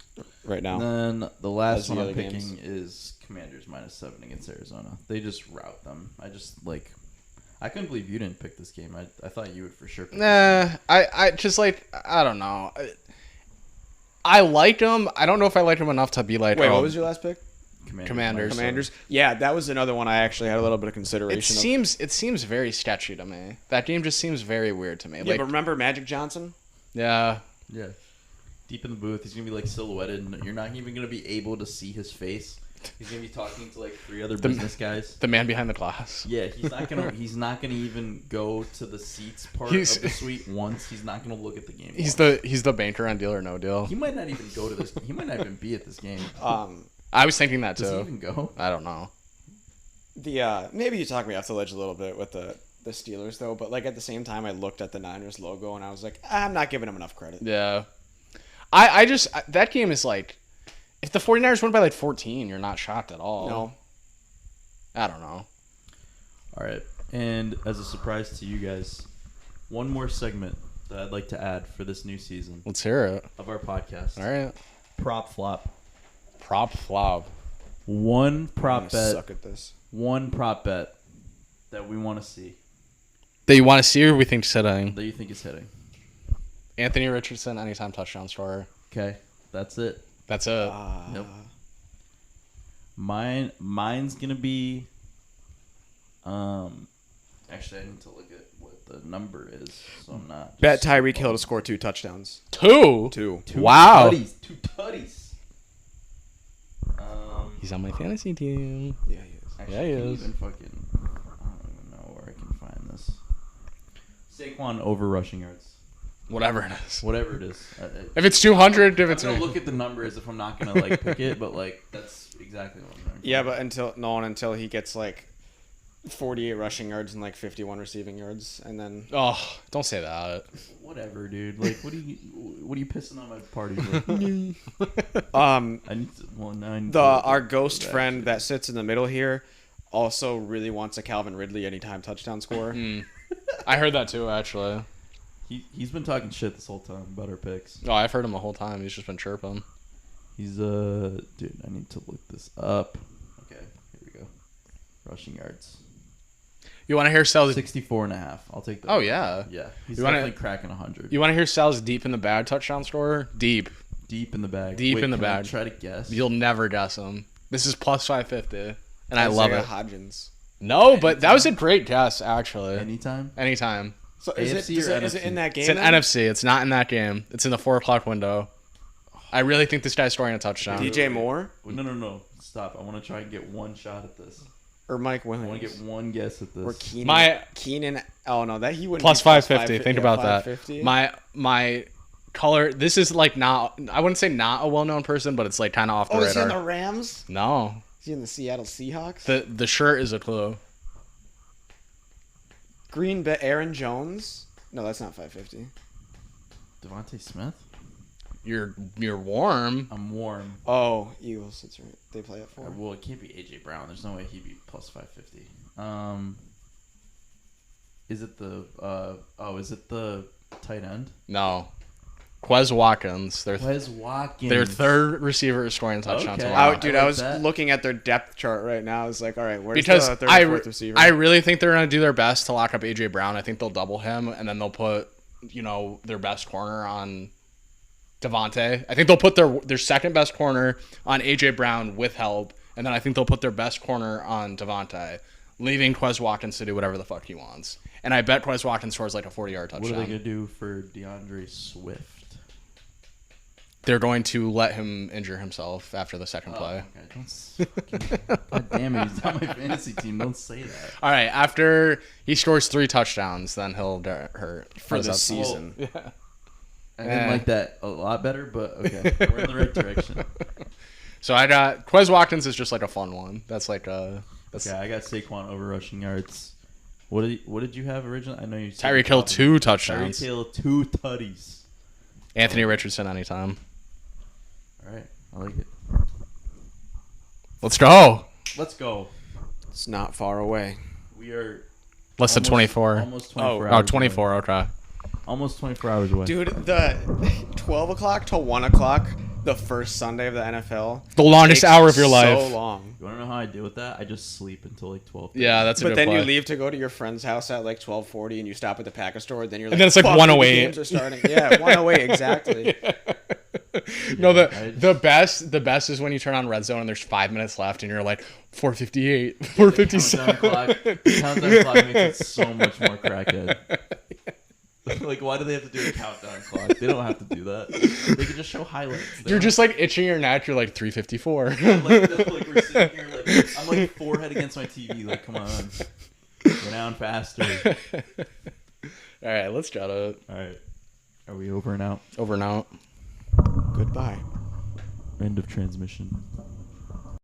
right now. And then the last As the one I'm other picking games. is Commanders -7 against Arizona. They just route them. I just like. I couldn't believe you didn't pick this game. I thought you would for sure. Pick this game. Nah, I just like, I don't know. I liked him. I don't know if I liked him enough to be like, Wait, oh, what was your last pick? Commanders. Commanders. Yeah, that was another one I actually had a little bit of It consideration. seems very sketchy to me. That game just seems very weird to me. Yeah, Like, but remember Magic Johnson? yeah, Yeah. Deep in the booth, he's gonna be like silhouetted, and you're not even gonna be able to see his face. He's gonna be talking to like 3 other business guys. the man behind the glass. Yeah, he's not gonna. He's not gonna even go to the seats part He's- of the suite once. He's not gonna look at the game. He's once. the banker on Deal or No Deal. He might not even go to this. He might not even be at this game. I was thinking that Does he too. even go? I don't know. Maybe you talk me off the ledge a little bit with the Steelers though, but like at the same time I looked at the Niners logo and I was like, I'm not giving them enough credit. Yeah. I just, that game is like, if the 49ers win by like 14, you're not shocked at all. No. I don't know. All right. And as a surprise to you guys, one more segment that I'd like to add for this new season Let's hear it. of our podcast. All right. Prop flop. Prop flop. One I'm prop gonna bet. suck at this. One prop bet that we want to see That you want to see or we think sitting? that you think is hitting. Anthony Richardson, anytime touchdown scorer. Okay, that's it. That's it. Yep. Mine's gonna be. Actually, I need to look at what the number is, so I'm not. Bet Tyreek Hill to score 2 touchdowns. 2. 2. Wow. 2 tutties. He's on my fantasy team. Yeah, he is. Actually, Yeah, he I can't is. even fucking. I don't even know where I can find this. Saquon over rushing yards. Whatever it is. Whatever it is. If it's 200, if I'm it's... gonna look at the numbers if I'm not gonna like pick it, but like that's exactly what I'm doing. Yeah, but until he gets like 48 rushing yards and like 51 receiving yards, and then Oh, don't say that. Whatever, dude. Like, what are you pissing on my party with? I need to, well, now I need our ghost friend that sits in the middle here also really wants a Calvin Ridley anytime touchdown scorer. I heard that too, actually. He's been talking shit this whole time about our picks. Oh, I've heard him the whole time. He's just been chirping. He's dude, I need to look this up. Okay, here we go. Rushing yards. You want to hear Sal's... 64.5. I'll take that. Oh, yeah. Yeah, he's You wanna- definitely cracking 100. You want to hear Sal's deep in the bag touchdown scorer? Deep. Deep in the bag. Deep Wait, in the can I bag. try to guess. You'll never guess him. This is plus 550, and I love Isaiah it. Hodgins. No, but that was a great guess, actually. Anytime. Anytime. So AFC is or it in that game? It's an then? NFC. It's not in that game. It's in the 4 o'clock window. I really think this guy's scoring a touchdown. DJ Moore No. Stop. I want to try and get one shot at this. or Mike I Williams? want to get one guess at this. Or Keenan. My- Keenan. Oh no, that he wouldn't. Plus be 550. Think yeah, about 550. that. My color. This is like not. I wouldn't say not a well-known person, but it's like kind of off the Oh, is he radar. in the Rams? No, Is he in the Seattle Seahawks? the shirt is a clue. Green Bay. Aaron Jones. No, that's not 550. Devontae Smith. You're warm. I'm warm. Oh, Eagles. That's right. They play at 4. Well, it can't be AJ Brown. There's no way he'd be plus 550. Is it the is it the tight end? No, Quez Watkins. Wes Watkins. Their third receiver is scoring a touchdown Okay. tomorrow. Dude, I I like was that. looking at their depth chart right now. I was like, all right, where's Because the third and fourth receiver? I really think they're going to do their best to lock up AJ Brown. I think they'll double him, and then they'll put, their best corner on Devontae. I think they'll put their second best corner on AJ Brown with help, and then I think they'll put their best corner on Devontae, leaving Quez Watkins to do whatever the fuck he wants. And I bet Quez Watkins scores like a 40-yard touchdown. What are they gonna do for DeAndre Swift? They're going to let him injure himself after the second play. Okay. God damn it, he's on my fantasy team. Don't say that. All right, after he scores 3 touchdowns, then he'll hurt for the How's that? season. Yeah. I didn't like that a lot better, but okay, we're in the right direction. So I got Quez Watkins is just like a fun one. That's like that's Okay, I got Saquon over rushing yards. What did you have originally? I know you said Tyreek Hill 2 Tyreek touchdowns. Hill 2 tutties. Anthony Richardson anytime. All right, I like it. Let's go. Let's go. It's not far away. We are Less than 24. Almost 24 Oh, hours 24. away. Okay. Almost 24 hours away. Dude, the 12 o'clock to 1 o'clock, the first Sunday of the NFL. The longest takes hour of your life. So long. You want to know how I deal with that? I just sleep until like 12. Yeah, that's a But good then play. you leave to go to your friend's house at like 12:40 and you stop at the package store. Then you're like, then it's like "Fuck, 1:08. the games are starting. Yeah, 1:08 exactly. No, I the best is when you turn on Red Zone and there's 5 minutes left and you're like 4:58, 4:57. Countdown clock makes it so much more crackhead. Like, why do they have to do a countdown clock? They don't have to do that. They can just show highlights. They You're don't- just like itching your neck. You're like 3:54. like we're sitting here, like I'm like forehead against my TV. Like, come on, go down faster. All right, let's try to All right, are we over and out? over and out. Goodbye. End of transmission.